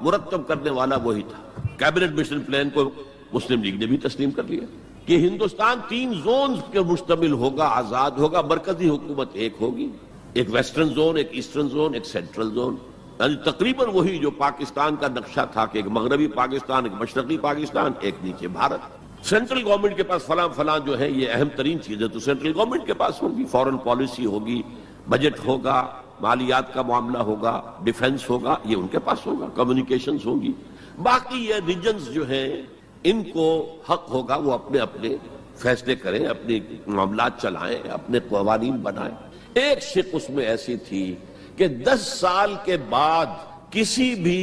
مرتب کرنے والا وہی تھا۔ کیبنٹ مشن پلان کو مسلم لیگ نے بھی تسلیم کر لیا کہ ہندوستان 3 زونز کے مشتمل ہوگا، آزاد ہوگا، مرکزی حکومت ایک ہوگی، ایک ویسٹرن زون، ایک ایسٹرن زون، ایک سینٹرل زون، یعنی تقریباً وہی جو پاکستان کا نقشہ تھا کہ ایک مغربی پاکستان، ایک مشرقی پاکستان، ایک نیچے بھارت۔ سینٹرل گورنمنٹ کے پاس فلاں جو ہے یہ اہم ترین چیزیں تو سینٹرل گورنمنٹ کے پاس ہوگی، فورن پالیسی ہوگی، بجٹ ہوگا، مالیات کا معاملہ ہوگا، ڈیفنس ہوگا، یہ ان کے پاس ہوگا، کمیونیکیشنز ہوگی۔ باقی یہ ریجنز جو ہیں ان کو حق ہوگا وہ اپنے اپنے فیصلے کریں، اپنے معاملات چلائیں، اپنے قوانین بنائیں۔ ایک شق اس میں ایسی تھی کہ 10 سال کے بعد کسی بھی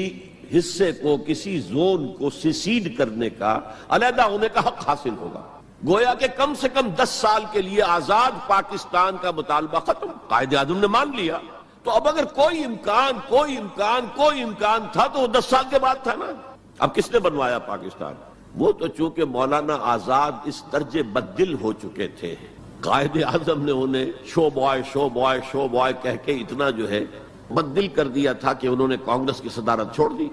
حصے کو، کسی زون کو سیسیڈ کرنے کا، علیحدہ ہونے کا حق حاصل ہوگا۔ گویا کہ کم سے کم 10 سال کے لیے آزاد پاکستان کا مطالبہ ختم، قائد اعظم نے مان لیا۔ تو اب اگر کوئی امکان تھا تو وہ 10 سال کے بعد تھا نا۔ اب کس نے بنوایا پاکستان؟ وہ تو چونکہ مولانا آزاد اس درجے بددل ہو چکے تھے، قائد اعظم نے انہیں شو بوائے کہہ کے اتنا جو ہے بددل کر دیا تھا کہ انہوں نے کانگریس کی صدارت چھوڑ دی۔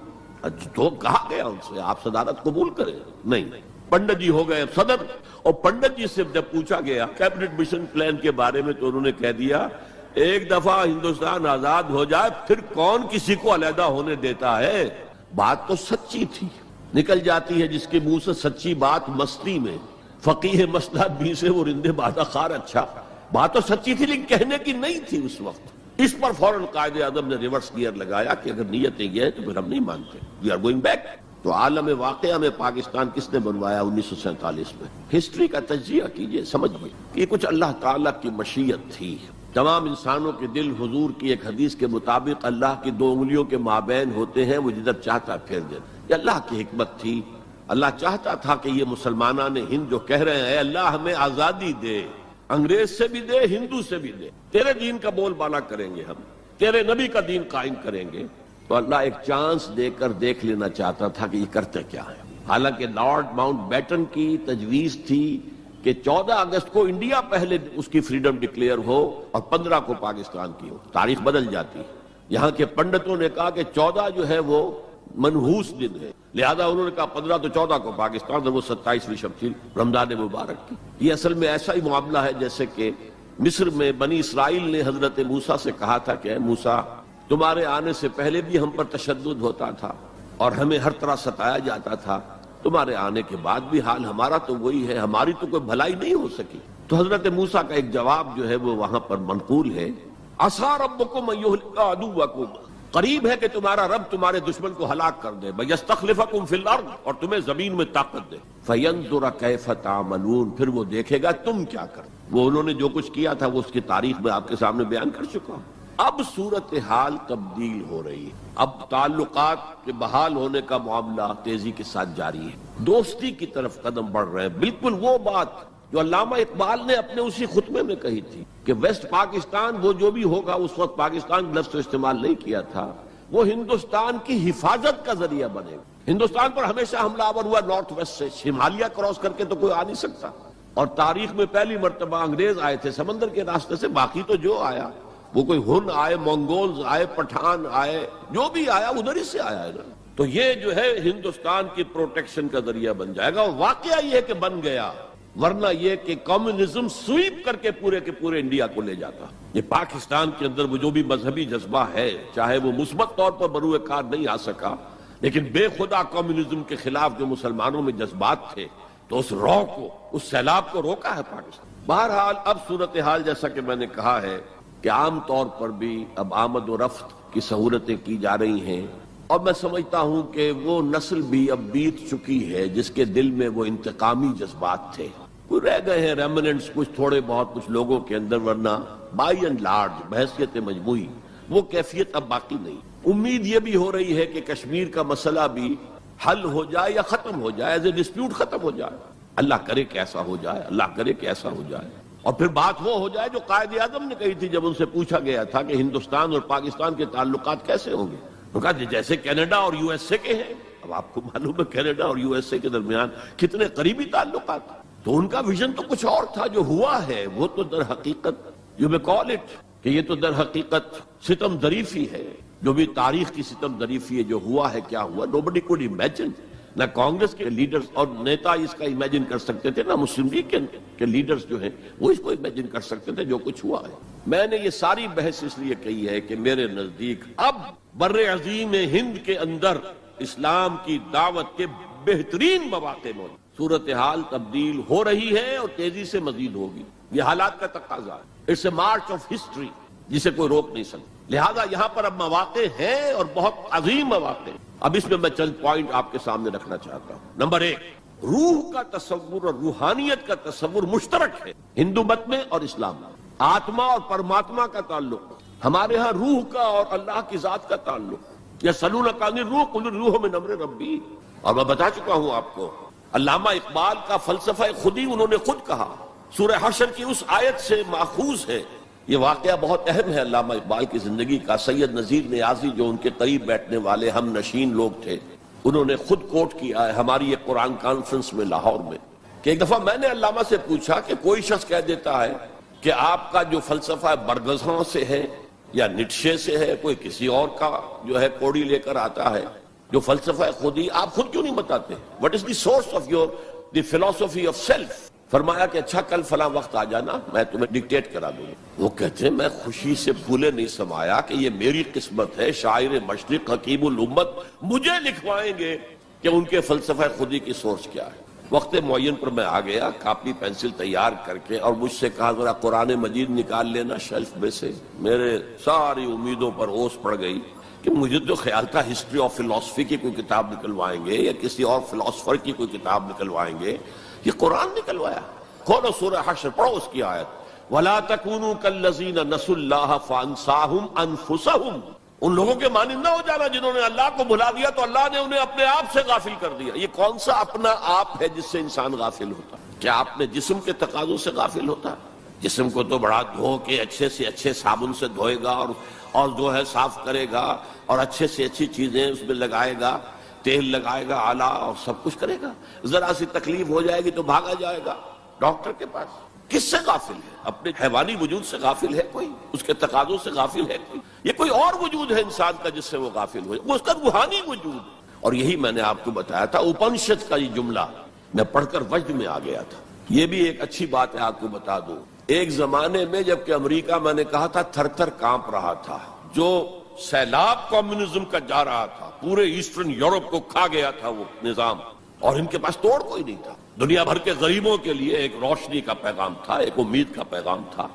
تو کہا گیا ان سے آپ صدارت قبول کریں، نہیں، پنڈت جی ہو گئے صدر۔ اور پنڈت جی سے جب پوچھا گیا کیبنٹ مشن پلان کے بارے میں تو انہوں نے کہہ دیا ایک دفعہ ہندوستان آزاد ہو جائے پھر کون کسی کو علیحدہ ہونے دیتا ہے۔ بات تو سچی تھی، نکل جاتی ہے جس کے منہ سے سچی بات مستی میں، فقیہ مسئلہ بھی سے وہ رندے بادہ خار۔ اچھا بات تو سچی تھی لیکن کہنے کی نہیں تھی اس وقت۔ اس پر فوراً قائد اعظم نے ریورس گیئر لگایا کہ اگر نیتیں یہ ہے تو پھر ہم نہیں مانتے، وی آر گوئنگ بیک۔ تو عالم واقعہ میں پاکستان کس نے بنوایا 1947 میں؟ ہسٹری کا تجزیہ کیجئے، سمجھئے کہ یہ کچھ اللہ تعالیٰ کی مشیت تھی۔ تمام انسانوں کے دل حضور کی ایک حدیث کے مطابق اللہ کی 2 انگلیوں کے مابین ہوتے ہیں، وہ جدھر چاہتا پھیر دیتا۔ یہ اللہ کی حکمت تھی۔ اللہ چاہتا تھا کہ یہ مسلمانان ہند جو کہہ رہے ہیں اے اللہ ہمیں آزادی دے، انگریز سے بھی دے، ہندو سے بھی دے، تیرے دین کا بول بالا کریں گے ہم، تیرے نبی کا دین قائم کریں گے. تو اللہ ایک چانس دے کر دیکھ لینا چاہتا تھا کہ یہ کرتے کیا ہے. حالانکہ لارڈ ماؤنٹ بیٹن کی تجویز تھی کہ 14 اگست کو انڈیا پہلے اس کی فریڈم ڈکلیئر ہو اور 15 کو پاکستان کی ہو. تاریخ بدل جاتی. یہاں کے پنڈتوں نے کہا کہ 14 جو ہے وہ منحوس دن ہے، لہذا انہوں نے کہا 15 تو 14 کو پاکستان اور وہ 27ویں شب تھی رمضان مبارک کی. یہ اصل میں ایسا ہی معاملہ ہے جیسے کہ مصر میں بنی اسرائیل نے حضرت موسیٰ سے کہا تھا کہ اے موسیٰ، تمہارے آنے سے پہلے بھی ہم پر تشدد ہوتا تھا اور ہمیں ہر طرح ستایا جاتا تھا، تمہارے آنے کے بعد بھی حال ہمارا تو وہی ہے، ہماری تو کوئی بھلائی نہیں ہو سکی. تو حضرت موسیٰ کا ایک جواب جو ہے وہ وہاں پر منقول ہے، عَصَىٰ رَبُّكُمْ أَن يُهْلِكَ عَدُوَّكُمْ، قریب ہے کہ تمہارا رب تمہارے دشمن کو ہلاک کر دے، وَيَسْتَخْلِفَكُمْ فِي الْأَرْضِ، اور تمہیں زمین میں طاقت دے، فَيَنْظُرَ كَيْفَ تَعْمَلُونَ، پھر وہ دیکھے گا تم کیا کرتے. وہ انہوں نے جو کچھ کیا تھا وہ اس کی تاریخ میں آپ کے سامنے بیان کر چکا ہوں. اب صورتحال تبدیل ہو رہی ہے. اب تعلقات کے بحال ہونے کا معاملہ تیزی کے ساتھ جاری ہے، دوستی کی طرف قدم بڑھ رہے ہیں. بالکل وہ بات جو علامہ اقبال نے اپنے اسی خطبے میں کہی تھی کہ ویسٹ پاکستان وہ جو بھی ہوگا، اس وقت پاکستان لفظ استعمال نہیں کیا تھا، وہ ہندوستان کی حفاظت کا ذریعہ بنے گا. ہندوستان پر ہمیشہ حملہ آور ہوا نارتھ ویسٹ سے، ہمالیہ کراس کر کے تو کوئی آ نہیں سکتا. اور تاریخ میں پہلی مرتبہ انگریز آئے تھے سمندر کے راستے سے، باقی تو جو آیا وہ کوئی ہن آئے، منگولز آئے، پٹھان آئے، جو بھی آیا ادھر ہی سے آیا ہے نا. تو یہ جو ہے ہندوستان کی پروٹیکشن کا ذریعہ بن جائے گا. اور واقعہ یہ کہ بن گیا، ورنہ یہ کہ کمیونزم سویپ کر کے پورے انڈیا کو لے جاتا. یہ پاکستان کے اندر وہ جو بھی مذہبی جذبہ ہے، چاہے وہ مثبت طور پر بروئے کار نہیں آ سکا، لیکن بے خدا کمیونزم کے خلاف جو مسلمانوں میں جذبات تھے، تو اس رو کو، اس سیلاب کو روکا ہے پاکستان. بہرحال اب صورتحال جیسا کہ میں نے کہا ہے کہ عام طور پر بھی اب آمد و رفت کی سہولتیں کی جا رہی ہیں، اور میں سمجھتا ہوں کہ وہ نسل بھی اب بیت چکی ہے جس کے دل میں وہ انتقامی جذبات تھے. کوئی رہ گئے ہیں ریمننٹس کچھ تھوڑے بہت کچھ لوگوں کے اندر، ورنہ بائی اینڈ لارج بحیثیت مجموعی وہ کیفیت اب باقی نہیں. امید یہ بھی ہو رہی ہے کہ کشمیر کا مسئلہ بھی حل ہو جائے یا ختم ہو جائے، ایز اے ڈسپیوٹ ختم ہو جائے. اللہ کرے کہ ایسا ہو جائے، اللہ کرے کہ ایسا ہو جائے. اور پھر بات وہ ہو جائے جو قائد اعظم نے کہی تھی جب ان سے پوچھا گیا تھا کہ ہندوستان اور پاکستان کے تعلقات کیسے ہوں گے. انہوں نے کہا جیسے کینیڈا اور یو ایس اے کے ہیں. اب آپ کو معلوم ہے کینیڈا اور یو ایس اے کے درمیان کتنے قریبی تعلقات. تو ان کا ویژن تو کچھ اور تھا، جو ہوا ہے وہ تو در حقیقت یو میں کال اٹ کہ یہ تو در حقیقت ستم ظریفی ہے. جو بھی تاریخ کی ستم ظریفی ہے، جو ہوا ہے کیا ہوا. nobody could imagine. نہ کانگریس کے لیڈرز اور نیتا اس کا امیجن کر سکتے تھے، نہ مسلم لیگ کے لیڈرز جو ہیں وہ اس کو امیجن کر سکتے تھے جو کچھ ہوا ہے. میں نے یہ ساری بحث اس لیے کہی ہے کہ میرے نزدیک اب بر عظیم ہند کے اندر اسلام کی دعوت کے بہترین مواقع موجود. صورتحال تبدیل ہو رہی ہے اور تیزی سے مزید ہوگی. یہ حالات کا تقاضا ہے. It's a march of history جسے کوئی روک نہیں سکتا. لہذا یہاں پر اب مواقع ہیں اور بہت عظیم مواقع. اب اس میں میں چند پوائنٹ آپ کے سامنے رکھنا چاہتا ہوں. نمبر 1، روح کا تصور اور روحانیت کا تصور مشترک ہے ہندو مت میں اور اسلام میں. آتما اور پرماتما کا تعلق، ہمارے ہاں روح کا اور اللہ کی ذات کا تعلق. یسألونک عن الروح قل الروح من امر ربی. اور میں بتا چکا ہوں آپ کو، علامہ اقبال کا فلسفہ خودی انہوں نے خود کہا، سورہ حشر کی اس آیت سے ماخوذ ہے. یہ واقعہ بہت اہم ہے علامہ اقبال کی زندگی کا. سید نذیر نیازی جو ان کے قریب بیٹھنے والے ہم نشین لوگ تھے، انہوں نے خود کوٹ کیا ہے ہماری ایک قرآن کانفرنس میں لاہور میں کہ ایک دفعہ میں نے علامہ سے پوچھا کہ کوئی شخص کہہ دیتا ہے کہ آپ کا جو فلسفہ برگزاں سے ہے یا نیٹشے سے ہے، کوئی کسی اور کا جو ہے کوڑی لے کر آتا ہے، جو فلسفہ خودی آپ خود کیوں نہیں بتاتے؟ What is the source of the philosophy of self؟ فرمایا کہ اچھا کل فلاں وقت آ جانا، میں تمہیں ڈکٹیٹ کرا دوں گا. وہ کہتے ہیں میں خوشی سے پھولے نہیں سمایا کہ یہ میری قسمت ہے، شاعر مشرق حکیم الامت مجھے لکھوائیں گے کہ ان کے فلسفہ خودی کی سورس کیا ہے. وقت معین پر میں آ گیا کاپی پینسل تیار کر کے، اور مجھ سے کہا ذرا قرآن مجید نکال لینا شیلف میں سے. میرے ساری امیدوں پر اوس پڑ گئی کہ مجھے تو خیال تھا ہسٹری آف فلاسفی کی کوئی کتاب نکلوائیں گے یا کسی اور فلاسفر کی کوئی کتاب نکلوائیں گے. یہ قرآن نکلوایا. کھولو سورہ حشر، پڑھو اس کی آیت، وَلَا تَكُونُوا كَالَّذِينَ نَسُوا اللَّهَ فَأَنسَاهُمْ أَنفُسَهُمْ. ان لوگوں کے مانند نہ ہو جانا جنہوں نے اللہ کو بھلا دیا تو اللہ نے انہیں اپنے آپ سے غافل کر دیا. یہ کون سا اپنا آپ ہے جس سے انسان غافل ہوتا ہے؟ کیا اپنے جسم کے تقاضوں سے غافل ہوتا ہے؟ جسم کو تو بڑا دھو کے اچھے سے اچھے صابن سے دھوئے گا اور جو ہے صاف کرے گا اور اچھے سے اچھی چیزیں اس میں لگائے گا، تیل لگائے گا اعلیٰ اور سب کچھ کرے گا. ذرا سی تکلیف ہو جائے گی تو بھاگا جائے گا ڈاکٹر کے پاس. کس سے غافل ہے؟ اپنے حیوانی وجود سے غافل ہے کوئی؟ اس کے تقاضوں سے غافل ہے کوئی؟ یہ کوئی اور وجود ہے انسان کا جس سے وہ غافل ہو؟ وہ اس کا روحانی وجود ہے. اور یہی میں نے آپ کو بتایا تھا، اپنشد کا یہ جملہ میں پڑھ کر وجد میں آ گیا تھا. یہ بھی ایک اچھی بات ہے آپ کو بتا دوں. ایک زمانے میں جب کہ امریکہ میں نے کہا تھا تھر تھر کانپ رہا تھا، جو سیلاب کمیونزم کا جا رہا تھا، پورے ایسٹرن یورپ کو کھا گیا تھا وہ نظام، اور ان کے پاس توڑ کوئی نہیں تھا. دنیا بھر کے غریبوں کے لیے ایک روشنی کا پیغام تھا، ایک امید کا پیغام تھا.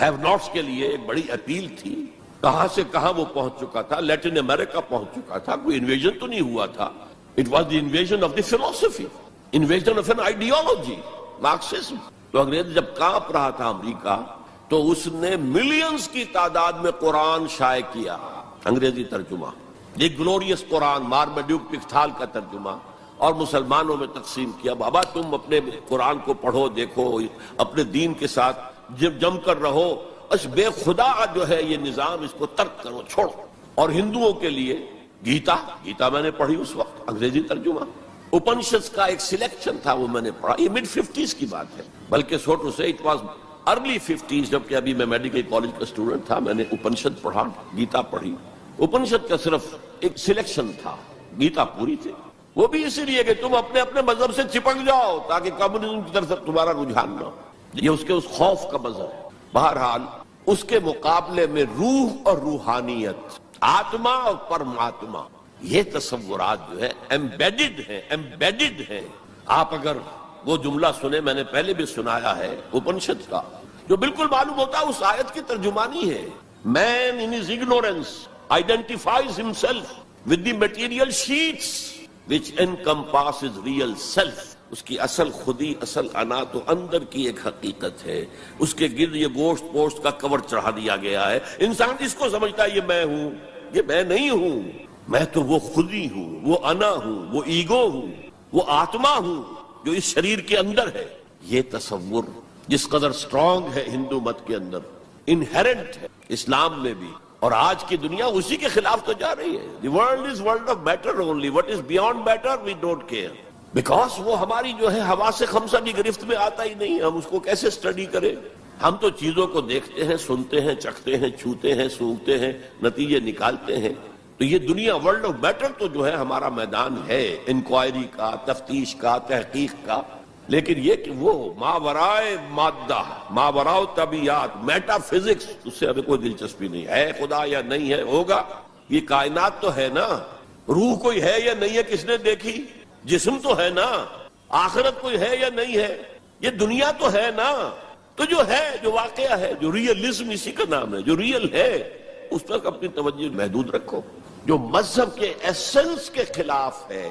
ہیو ناٹس کے لیے ایک بڑی اپیل تھی. کہاں سے کہاں وہ پہنچ چکا تھا، لیٹن امریکہ پہنچ چکا تھا. کوئی انویژن تو نہیں ہوا تھا. It was the invasion of the فلسفی، invasion of an ideology, Marxism. تو انگریز جب کانپ رہا تھا امریکہ، تو اس نے ملینز کی تعداد میں قرآن شائع کیا، انگریزی ترجمہ. یہ گلوریس قرآن، مارمیڈیوک پکتھال کا ترجمہ، اور مسلمانوں میں تقسیم کیا. بابا تم اپنے قرآن کو پڑھو، دیکھو، اپنے دین کے ساتھ جم کر رہو. اس بے خدا جو ہے یہ نظام، اس کو ترک کرو، چھوڑو. اور ہندوؤں کے لیے گیتا میں نے پڑھی اس وقت، انگریزی ترجمہ. اپنشد کا ایک سلیکشن تھا، وہ میں نے پڑھا. یہ مڈ 50s کی بات ہے، بلکہ سوٹو سے اٹ واز ارلی 50s، جبکہ ابھی میں میڈیکل کالج کا اسٹوڈنٹ تھا. میں نے اپنشد پڑھا، گیتا پڑھی. اپنشد کا صرف ایک سلیکشن تھا، گیتا پوری تھی. وہ بھی اسی لیے کہ تم اپنے اپنے مذہب سے چپک جاؤ تاکہ کمیونزم کی طرف تمہارا رجحان نہ ہو. یہ اس کے اس خوف کا مظہر ہے. بہرحال اس کے مقابلے میں روح اور روحانیت، آتما اور پرماتما، یہ تصورات جو ہے ایمبیڈڈ ہیں. آپ اگر وہ جملہ سنیں، میں نے پہلے بھی سنایا ہے اپنشد کا، جو بالکل معلوم ہوتا ہے اس آیت کی ترجمانی ہے. Man in his ignorance identifies himself with the material sheets which encompasses real self. اس کی اصل خودی، اصل انا تو اندر کی ایک حقیقت ہے. اس کے گرد یہ گوشت پوشت کا کور چڑھا دیا گیا ہے. انسان اس کو سمجھتا ہے یہ میں ہوں. یہ میں نہیں ہوں، میں تو وہ خودی ہوں، وہ انا ہوں، وہ ایگو ہوں، وہ آتما ہوں جو اس شریر کے اندر ہے. یہ تصور جس قدر سٹرونگ ہے ہندو مت کے اندر، انہیرنٹ ہے اسلام میں بھی، اور آج کی دنیا اسی کے خلاف تو جا رہی ہے. The world is world of matter only. What is beyond matter we don't care. Because وہ ہماری جو ہے حواس خمسہ کی گرفت میں آتا ہی نہیں. ہم اس کو کیسے اسٹڈی کریں؟ ہم تو چیزوں کو دیکھتے ہیں، سنتے ہیں، چکھتے ہیں، چھوتے ہیں، سونگھتے ہیں، نتیجے نکالتے ہیں. تو یہ دنیا ورلڈ آف میٹر تو جو ہے ہمارا میدان ہے انکوائری کا، تفتیش کا، تحقیق کا. لیکن یہ کہ وہ ماورائے مادہ، ماورائے طبیعت، میٹا فزکس، اس سے ہمیں کوئی دلچسپی نہیں ہے. خدا یا نہیں ہے، ہوگا. یہ کائنات تو ہے نا. روح کوئی ہے یا نہیں ہے کس نے دیکھی؟ جسم تو ہے نا. آخرت کوئی ہے یا نہیں ہے؟ یہ دنیا تو ہے نا. تو جو ہے، جو واقعہ ہے، جو ریئلزم اسی کا نام ہے، جو ریئل ہے، اس تک اپنی توجہ محدود رکھو. جو مذہب کے ایسنس کے خلاف ہے،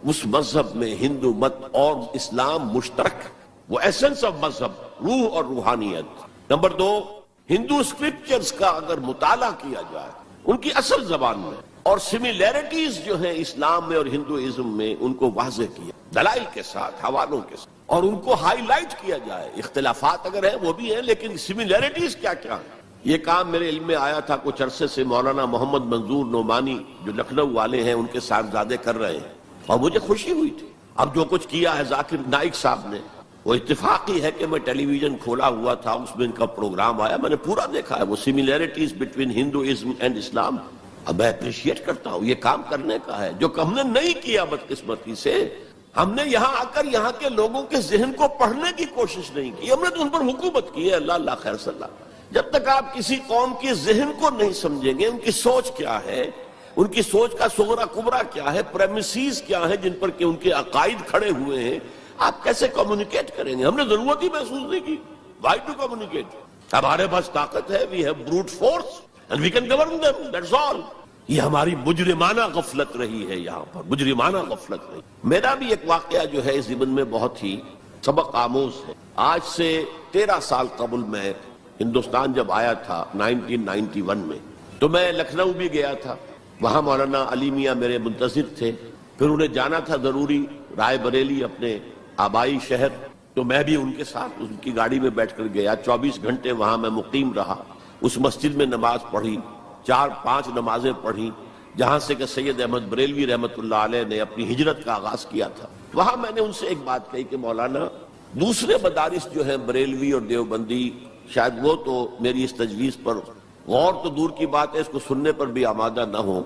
اس مذہب میں ہندو مت اور اسلام مشترک. وہ ایسنس آف مذہب، روح اور روحانیت. نمبر 2، ہندو اسکرپچرز کا اگر مطالعہ کیا جائے ان کی اصل زبان میں، اور سملیرٹیز جو ہیں اسلام میں اور ہندوازم میں، ان کو واضح کیا دلائل کے ساتھ، حوالوں کے ساتھ، اور ان کو ہائی لائٹ کیا جائے. اختلافات اگر ہیں وہ بھی ہیں، لیکن سملیرٹیز کیا کیا ہیں. یہ کام میرے علم میں آیا تھا کچھ عرصے سے. مولانا محمد منظور نعمانی جو لکھنؤ والے ہیں، ان کے صاحبزادے کر رہے ہیں، اور مجھے خوشی ہوئی تھی. اب جو کچھ کیا ہے ذاکر نائک صاحب نے، وہ اتفاقی ہے کہ میں ٹیلی ویژن کھولا ہوا تھا، اس میں ان کا پروگرام آیا، میں نے پورا دیکھا ہے. وہ سملیرٹیز بٹوین ہندوازم اینڈ اسلام. اب میں اپریشیٹ کرتا ہوں، یہ کام کرنے کا ہے جو ہم نے نہیں کیا بدقسمتی سے. ہم نے یہاں آ کر یہاں کے لوگوں کے ذہن کو پڑھنے کی کوشش نہیں کی. ہم نے تو ان پر حکومت کی ہے. اللہ اللہ خیر صلی اللہ. جب تک آپ کسی قوم کے ذہن کو نہیں سمجھیں گے، ان کی سوچ کیا ہے، ان کی سوچ کا صغرا کبرا کیا ہے، پریمیسز کیا ہے جن پر کہ ان کے عقائد کھڑے ہوئے ہیں، آپ کیسے کمیونیکیٹ کریں گے؟ ہم نے ضرورت ہی محسوس نہیں کی. Why to communicate? ہمارے پاس طاقت ہے. We have brute force and we can govern them. That's all. یہ ہماری مجرمانہ غفلت رہی ہے. یہاں پر مجرمانہ غفلت رہی. میرا بھی ایک واقعہ جو ہے اس ضمن میں بہت ہی سبق آموز ہے. آج سے 13 سال قبل میں ہندوستان جب آیا تھا 1991 میں، تو میں لکھنؤ بھی گیا تھا. وہاں مولانا علی میاں میرے منتظر تھے. پھر انہیں جانا تھا ضروری رائے بریلی، اپنے آبائی شہر. تو میں بھی ان کے ساتھ ان کی گاڑی میں بیٹھ کر گیا، 24 گھنٹے وہاں میں مقیم رہا، اس مسجد میں نماز پڑھی، 4-5 نمازیں پڑھی، جہاں سے کہ سید احمد بریلوی رحمۃ اللہ علیہ نے اپنی ہجرت کا آغاز کیا تھا۔ وہاں میں نے ان سے ایک بات کہی کہ مولانا دوسرے مدارس جو ہیں بریلوی اور دیوبندی، شاید وہ تو میری اس تجویز پر غور تو دور کی بات ہے، اس کو سننے پر بھی آمادہ نہ ہو۔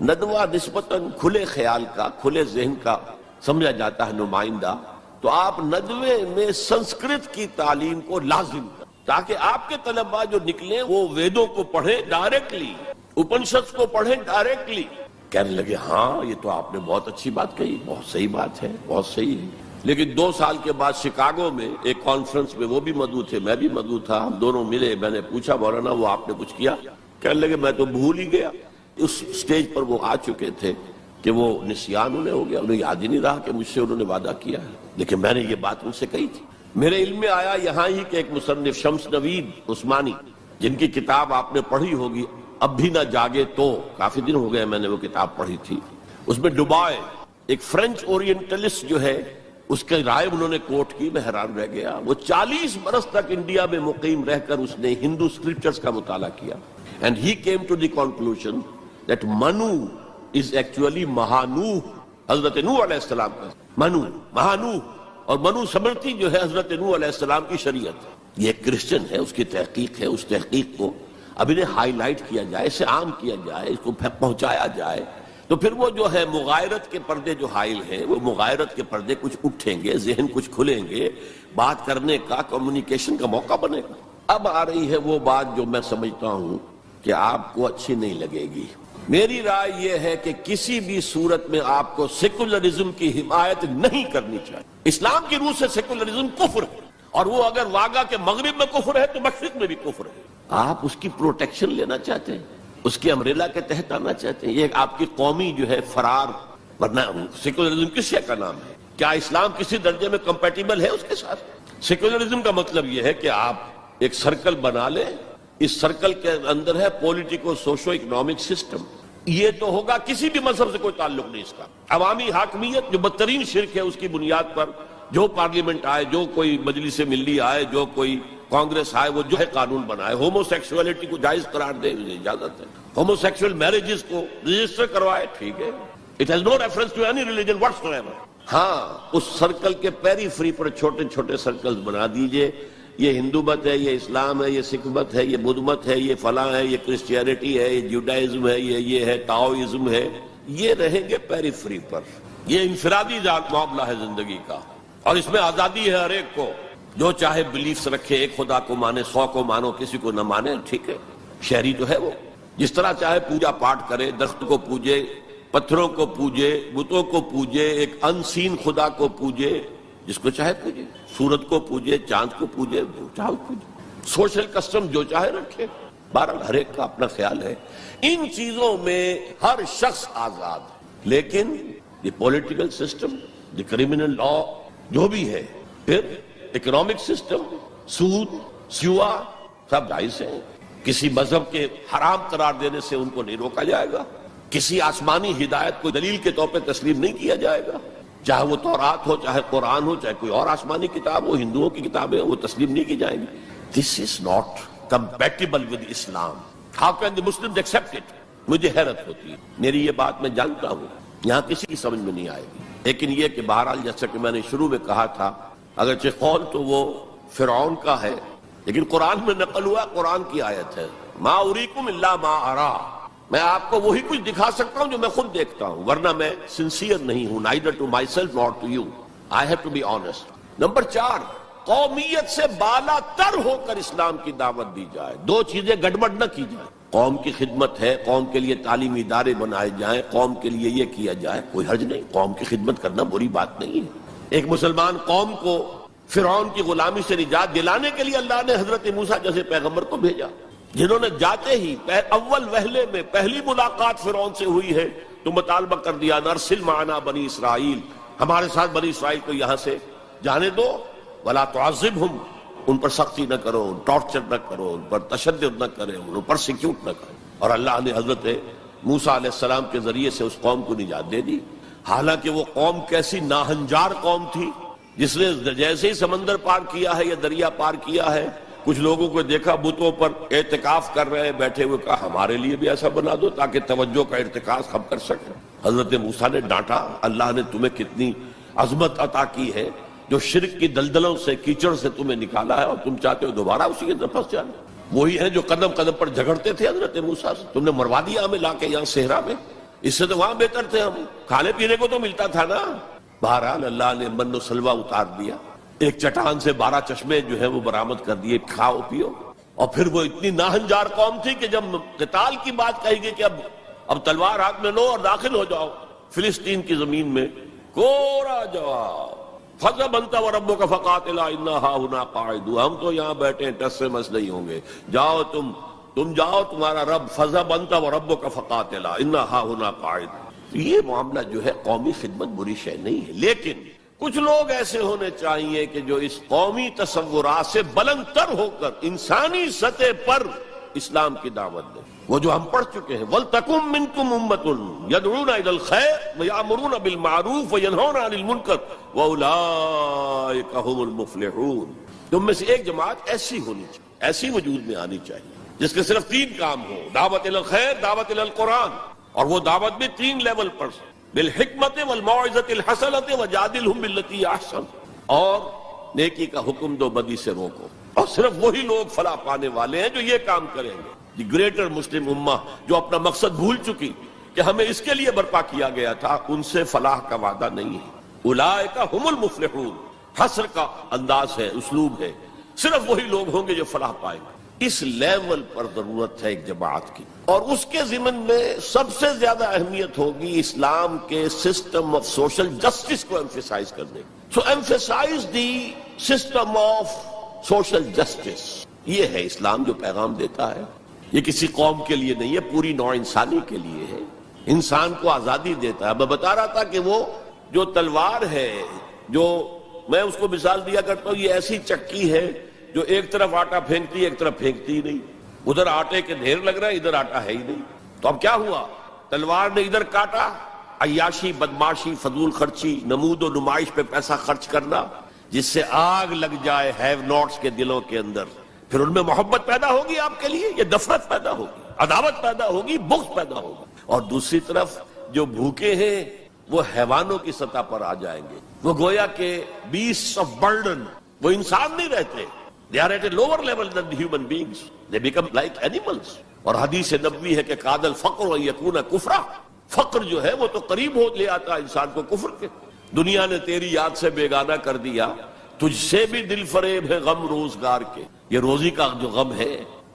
ندوہ نسبتاً کھلے خیال کا، کھلے ذہن کا سمجھا جاتا ہے نمائندہ، تو آپ ندوے میں سنسکرت کی تعلیم کو لازم کریں تاکہ آپ کے طلباء جو نکلیں وہ ویدوں کو پڑھیں ڈائریکٹلی، اپنشد کو پڑھیں ڈائریکٹلی۔ کہنے لگے ہاں یہ تو آپ نے بہت اچھی بات کہی، بہت صحیح بات ہے، بہت صحیح ہے۔ لیکن 2 سال کے بعد شکاگو میں ایک کانفرنس میں وہ بھی موجود تھے، میں بھی موجود تھا، ہم دونوں ملے، میں نے پوچھا مولانا وہ آپ نے کچھ کیا؟ کہنے لگے میں تو بھول ہی گیا۔ اس سٹیج پر وہ آ چکے تھے کہ وہ نسیان انہیں ہو گیا، انہیں یاد ہی نہیں رہا کہ مجھ سے انہوں نے وعدہ کیا ہے، لیکن میں نے یہ بات ان سے کہی تھی۔ میرے علم میں آیا یہاں ہی کہ ایک مصنف شمس نوید عثمانی، جن کی کتاب آپ نے پڑھی ہوگی اب بھی نہ جاگے تو، کافی دن ہو گئے میں نے وہ کتاب پڑھی تھی، اس میں ڈوبائے ایک فرینچ اورینٹلسٹ جو ہے اس کے رائے انہوں نے کوٹ کی، میں حیران رہ گیا۔ وہ 40 برس تک انڈیا میں مقیم رہ کر اس نے ہندو اسکرپچرز کا مطالعہ کیا، and he came to the conclusion that Manu is actually مہانوح، حضرت نوح علیہ السلام کا منو، مہانوح، اور منو سمرتی جو ہے حضرت نوح علیہ السلام کی شریعت۔ یہ ایک کرسچن ہے، اس کی تحقیق ہے، اس تحقیق کو اب انہیں ہائی لائٹ کیا جائے، اسے عام کیا جائے، اس کو پہنچایا جائے، تو پھر وہ جو ہے مغایرت کے پردے جو حائل ہیں، وہ مغایرت کے پردے کچھ اٹھیں گے، ذہن کچھ کھلیں گے، بات کرنے کا، کمیونیکیشن کا موقع بنے گا۔ اب آ رہی ہے وہ بات جو میں سمجھتا ہوں کہ آپ کو اچھی نہیں لگے گی۔ میری رائے یہ ہے کہ کسی بھی صورت میں آپ کو سیکولرزم کی حمایت نہیں کرنی چاہیے۔ اسلام کی روح سے سیکولرزم کفر ہے، اور وہ اگر واگا کے مغرب میں کفر ہے تو مشرق میں بھی کفر ہے۔ آپ اس کی پروٹیکشن لینا چاہتے ہیں، اس کے امبریلا کے تحت آنا چاہتے ہیں، یہ آپ کی قومی جو ہے فرار، ورنہ سیکولرزم کس شے کا نام ہے؟ کیا اسلام کسی درجے میں کمپیٹیبل ہے اس کے ساتھ؟ سیکولرزم کا مطلب یہ ہے کہ آپ ایک سرکل بنا لیں، اس سرکل کے اندر ہے پولیٹیکو سوشو اکنامک سسٹم، یہ تو ہوگا، کسی بھی مذہب سے کوئی تعلق نہیں اس کا۔ عوامی حاکمیت جو بدترین شرک ہے، اس کی بنیاد پر جو پارلیمنٹ آئے، جو کوئی مجلس ملی آئے، جو کوئی کانگریس آئے، وہ جو ہے قانون بنائے، ہومو سیکسولیٹی کو جائز قرار دے، اسے اجازت ہے، ہومو سیکسول میرجز کو رجسٹر کروائے، ٹھیک ہے، it has no reference to any religion whatsoever. ہاں اس سرکل کے پیری فری پر چھوٹے چھوٹے سرکلز بنا دیجئے، یہ ہندو مت ہے، یہ اسلام ہے، یہ سکھ مت ہے، یہ بدھ مت ہے، یہ فلاں ہے، یہ کرسچینٹی ہے، یہ جوڈائزم ہے، یہ ہے تاؤزم ہے، یہ رہیں گے پیری فری پر۔ یہ انفرادی معاملہ ہے زندگی کا، اور اس میں آزادی ہے ہر ایک کو، جو چاہے بلیفز رکھے، ایک خدا کو مانے، 100 کو مانو، کسی کو نہ مانے، ٹھیک ہے، شہری تو ہے وہ، جس طرح چاہے پوجا پاٹ کرے، درخت کو پوجے، پتھروں کو پوجے، بتوں کو پوجے، ایک انسین خدا کو پوجے، جس کو چاہے پوجے، سورج کو پوجے، چاند کو پوجے، جو چاہے پوجے، سوشل کسٹم جو چاہے رکھے، بہرحال ہر ایک کا اپنا خیال ہے۔ ان چیزوں میں ہر شخص آزاد ہے، لیکن یہ پولیٹیکل سسٹم، یہ کرمنل لا جو بھی ہے، پھر اکنامک سسٹم، سود، سیوا، سب جائز ہیں۔ کسی مذہب کے حرام قرار دینے سے ان کو نہیں روکا جائے گا، کسی آسمانی ہدایت کو دلیل کے طور پہ تسلیم نہیں کیا جائے گا، چاہے وہ تورات ہو، چاہے قرآن ہو، چاہے کوئی اور آسمانی کتاب ہو، ہندوؤں کی کتابیں وہ تسلیم نہیں کی جائیں گی۔ This is not compatible with Islam, how can the Muslims accept it? مجھے حیرت ہوتی ہے، میری یہ بات میں جانتا ہوں یہاں کسی کی سمجھ میں نہیں آئے گی، لیکن یہ کہ بہرحال جیسا کہ میں نے شروع میں کہا تھا، اگرچہ قول تو وہ فرعون کا ہے، لیکن قرآن میں نقل ہوا، قرآن کی آیت ہے، ما اریکم الا ما ارا، میں آپ کو وہی کچھ دکھا سکتا ہوں جو میں خود دیکھتا ہوں، ورنہ میں سنسیئر نہیں ہوں، neither to myself nor to you, I have to be honest۔ Number 4، قومیت سے بالا تر ہو کر اسلام کی دعوت دی جائے، 2 چیزیں گڑبڑ نہ کی جائے، قوم کی خدمت ہے، قوم کے لیے تعلیمی ادارے بنائے جائیں، قوم کے لیے یہ کیا جائے، کوئی حرج نہیں، قوم کی خدمت کرنا بری بات نہیں ہے۔ ایک مسلمان قوم کو فرعون کی غلامی سے نجات دلانے کے لیے اللہ نے حضرت موسیٰ جیسے پیغمبر کو بھیجا، جنہوں نے جاتے ہی اول وہلے میں پہلی ملاقات فرعون سے ہوئی ہے تو مطالبہ کر دیا، نرسل معنا بنی اسرائیل، ہمارے ساتھ بنی اسرائیل کو یہاں سے جانے دو، ولا تعذبہم، ان پر سختی نہ کرو، ٹارچر نہ کرو، ان پر تشدد نہ کرے، ان پر سیکیوٹ نہ کرو، اور اللہ نے حضرت موسیٰ علیہ السلام کے ذریعے سے اس قوم کو نجات دے دی۔ حالانکہ وہ قوم کیسی ناہنجار قوم تھی، جس نے جیسے ہی سمندر پار کیا ہے یا دریا پار کیا ہے، کچھ لوگوں کو دیکھا بتوں پر اعتکاف کر رہے ہیں بیٹھے ہوئے، کہا ہمارے لیے بھی ایسا بنا دو تاکہ توجہ کا ارتکاز ہم کر سکیں۔ حضرت موسیٰ نے ڈانٹا، اللہ نے تمہیں کتنی عظمت عطا کی ہے، جو شرک کی دلدلوں سے، کیچڑ سے تمہیں نکالا ہے، اور تم چاہتے ہو دوبارہ اسی کے اندر پھنس جانا۔ وہی ہیں جو قدم قدم پر جھگڑتے تھے حضرت موسیٰ سے، تم نے مروا دیا ہمیں لا کے یہاں صحرا میں، اس سے تو وہاں بہتر تھے ہم، کھانے پینے کو تو ملتا تھا نا۔ بہرحال اللہ نے من و سلوہ اتار دیا، ایک چٹان سے 12 چشمے جو ہے وہ برآمد کر دیے، کھاؤ پیو۔ اور پھر وہ اتنی ناہنجار قوم تھی کہ جب قتال کی بات کہی گئی کہ اب تلوار ہاتھ میں لو اور داخل ہو جاؤ فلسطین کی زمین میں، کورا جواب، فَذْهَبْ أَنْتَ وَرَبُّكَ فَقَاتِلَا إِنَّا هَاهُنَا قَاعِدُونَ، ہم تو یہاں بیٹھے ہیں، ٹس سے مس نہیں ہوں گے، جاؤ تم جاؤ، تمہارا رب، فَذْهَبْ أَنْتَ وَرَبُّكَ فَقَاتِلَا إِنَّا هَاهُنَا قَاعِدُونَ۔ یہ معاملہ جو ہے قومی خدمت بری شے نہیں ہے، لیکن کچھ لوگ ایسے ہونے چاہیے کہ جو اس قومی تصورات سے بلند تر ہو کر انسانی سطح پر اسلام کی دعوت دیں، وہ جو ہم پڑھ چکے ہیں، وَلْتَكُن مِّنكُمْ أُمَّةٌ يَدْعُونَ إِلَى الْخَيْرِ وَيَأْمُرُونَ بِالْمَعْرُوفِ وَيَنْهَوْنَ عَنِ الْمُنكَرِ وَأُولَٰئِكَ هُمُ الْمُفْلِحُونَ۔ تم میں سے ایک جماعت ایسی ہونی چاہیے، ایسی وجود میں آنی چاہیے جس کے صرف 3 کام ہو، دعوت الی الخیر، دعوت الی القرآن، اور وہ دعوت بھی 3 لیول پر، بالحکمت والموعظۃ الحسنۃ وجادلہم باللتی احسن، اور نیکی کا حکم دو، بدی سے روکو۔ اور صرف وہی لوگ فلاح پانے والے ہیں جو یہ کام کریں گے۔ دی گریٹر مسلم امہ جو اپنا مقصد بھول چکی کہ ہمیں اس کے لیے برپا کیا گیا تھا، ان سے فلاح کا وعدہ نہیں ہے۔ اولئک ھم المفلحون، حصر کا انداز ہے، اسلوب ہے، صرف وہی لوگ ہوں گے جو فلاح پائیں گے۔ اس لیول پر ضرورت ہے ایک جماعت کی، اور اس کے ضمن میں سب سے زیادہ اہمیت ہوگی اسلام کے سسٹم آف سوشل جسٹس کو ایمفیسائز کرنے کی۔ So emphasize the system of social justice, یہ ہے اسلام جو پیغام دیتا ہے۔ یہ کسی قوم کے لیے نہیں ہے، پوری نوع انسانی کے لیے ہے، انسان کو آزادی دیتا ہے۔ میں بتا رہا تھا کہ وہ جو تلوار ہے، جو میں اس کو مثال دیا کرتا ہوں، یہ ایسی چکی ہے جو ایک طرف آٹا پھینکتی ہے، ایک طرف پھینکتی ہی نہیں، ادھر آٹے کے ڈھیر لگ رہا ہے، ادھر آٹا ہے ہی نہیں۔ تو اب کیا ہوا؟ تلوار نے ادھر کاٹا، عیاشی، بدماشی، فضول خرچی، نمود و نمائش پہ پیسہ خرچ کرنا، جس سے آگ لگ جائے ہیو ناٹس کے دلوں کے اندر، پھر ان میں محبت پیدا ہوگی آپ کے لیے، یہ نفرت پیدا ہوگی، عداوت پیدا ہوگی، بغض پیدا ہوگا۔ اور دوسری طرف جو بھوکے ہیں وہ حیوانوں کی سطح پر آ جائیں گے، وہ گویا کہ beasts of burden، وہ انسان نہیں رہتے، they are at a lower level than the human beings, they become like animals۔ اور حدیث نبوی ہے کہ قاد الفقر ان یکون کفرا، فقر جو ہے وہ تو قریب ہو لے آتا انسان کو کفر کے۔ دنیا نے تیری یاد سے بیگانہ کر دیا، تجھ سے بھی دل فریب ہے غم روزگار کے، یہ روزی کا جو غم ہے،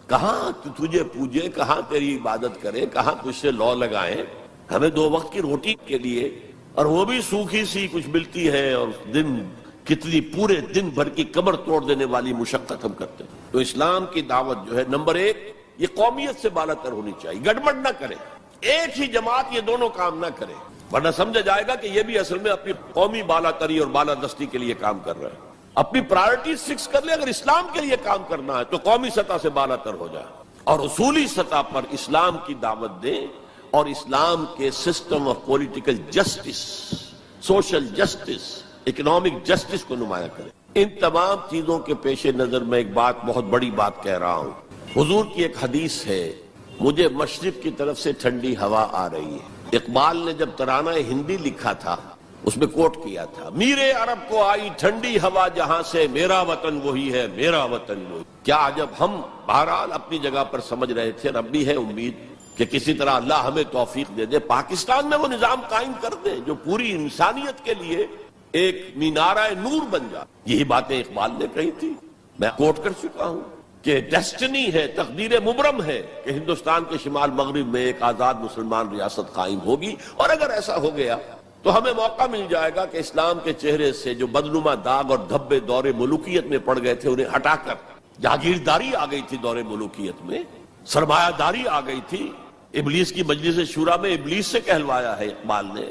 کہاں تجھے پوجے، کہاں تیری عبادت کرے، کہاں تجھ سے لو لگائیں۔ ہمیں 2 وقت کی روٹی کے لیے، اور وہ بھی سوکھی سی کچھ ملتی ہے، اور دن کتنی پورے دن بھر کی کمر توڑ دینے والی مشقت ہم کرتے ہیں۔ تو اسلام کی دعوت جو ہے، نمبر 1 یہ قومیت سے بالا تر ہونی چاہیے، گڑبڑ نہ کرے، ایک ہی جماعت یہ دونوں کام نہ کرے، ورنہ سمجھا جائے گا کہ یہ بھی اصل میں اپنی قومی بالا تری اور بالا دستی کے لیے کام کر رہا ہے۔ اپنی پرائرٹیز فکس کر لے، اگر اسلام کے لیے کام کرنا ہے تو قومی سطح سے بالا تر ہو جائے، اور اصولی سطح پر اسلام کی دعوت دیں، اور اسلام کے system of political justice, social justice, economic justice کو نمایاں کریں۔ ان تمام چیزوں کے پیش نظر میں ایک بات، بہت بڑی بات کہہ رہا ہوں۔ حضور کی ایک حدیث ہے، مجھے مشرق کی طرف سے ٹھنڈی ہوا آ رہی ہے۔ اقبال نے جب ترانہ ہندی لکھا تھا اس میں کوٹ کیا تھا، میرے عرب کو آئی ٹھنڈی ہوا جہاں سے، میرا وطن وہی ہے، میرا وطن وہی۔ کیا عجب، ہم بہرحال اپنی جگہ پر سمجھ رہے تھے، رب بھی ہے امید کہ کسی طرح اللہ ہمیں توفیق دے دے، پاکستان میں وہ نظام قائم کر دے جو پوری انسانیت کے لیے ایک مینارہ نور بن جائے۔ یہی باتیں اقبال نے کہی تھی، میں کوٹ کر چکا ہوں کہ ڈیسٹنی ہے، تقدیر مبرم ہے کہ ہندوستان کے شمال مغرب میں ایک آزاد مسلمان ریاست قائم ہوگی، اور اگر ایسا ہو گیا تو ہمیں موقع مل جائے گا کہ اسلام کے چہرے سے جو بدنما داغ اور دھبے دور ملوکیت میں پڑ گئے تھے انہیں ہٹا کر جاگیرداری آ گئی تھی، دور ملوکیت میں سرمایہ داری آ گئی تھی۔ ابلیس کی مجلس شورا میں ابلیس سے کہلوایا ہے اقبال نے،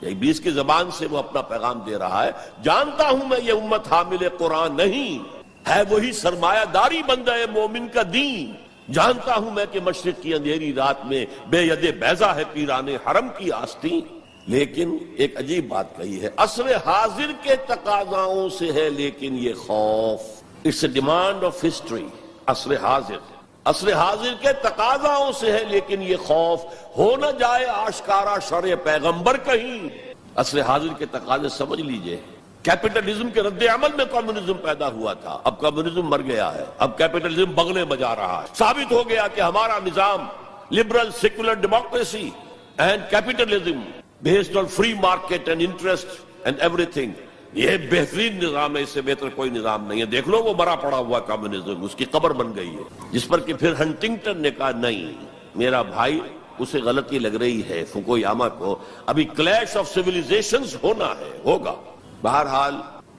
ابلیس کی زبان سے وہ اپنا پیغام دے رہا ہے، جانتا ہوں میں یہ امت حامل قرآن نہیں ہے، وہی سرمایہ داری بندہ مومن کا دین، جانتا ہوں میں کہ مشرق کی اندھیری رات میں بے ید بیضا ہے پیران حرم کی آستین۔ لیکن ایک عجیب بات کہی ہے، عصر حاضر کے تقاضاؤں سے ہے لیکن یہ خوف، it's a demand of history. عصر حاضر کے تقاضاؤں سے ہے لیکن یہ خوف، ہو نہ جائے آشکارا شرع پیغمبر کہیں. عصر حاضر کے تقاضے سمجھ لیجئے. کیپٹلزم کے رد عمل میں کمیونزم پیدا ہوا تھا، اب کمیونزم مر گیا ہے، اب کیپٹلزم بغلیں بجا رہا ہے. ثابت ہو گیا کہ ہمارا نظام liberal secular democracy and capitalism based on free market and interest and every thing, یہ بہترین نظام ہے، اس سے بہتر کوئی نظام نہیں ہے. دیکھ لو وہ مرا پڑا ہوا کمیونزم، اس کی قبر بن گئی ہے. جس پر کہ پھر ہنٹنگٹن نے کہا نہیں میرا بھائی اسے غلطی لگ رہی ہے فوکویاما کو، ابھی کلیش آف سیویلائزیشنز ہونا ہے، ہوگا. بہرحال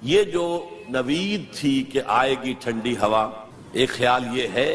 یہ جو نوید تھی کہ آئے گی ٹھنڈی ہوا، ایک خیال یہ ہے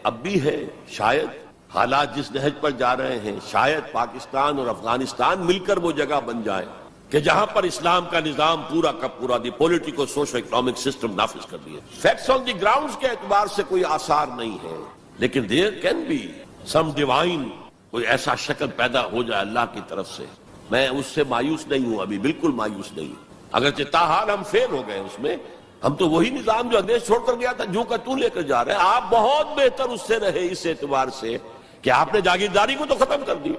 اب بھی ہے، شاید حالات جس نہج پر جا رہے ہیں شاید پاکستان اور افغانستان مل کر وہ جگہ بن جائے کہ جہاں پر اسلام کا نظام پورا کا پورا دی پولیٹیکو سوشو اکنامک سسٹم نافذ کر دیا. فیکٹس آن دی گراؤنڈز کے اعتبار سے کوئی آثار نہیں ہے، لیکن there can be some divine, کوئی ایسا شکل پیدا ہو جائے اللہ کی طرف سے. میں اس سے مایوس نہیں ہوں، ابھی بالکل مایوس نہیں ہوں، اگرچہ تاحال ہم فیل ہو گئے اس میں. ہم تو وہی نظام جو انگریز چھوڑ کر گیا تھا جو کا تو لے کر جا رہے ہیں. آپ بہت بہتر اس سے رہے اس اعتبار سے کہ آپ نے جاگیرداری کو تو ختم کر دی.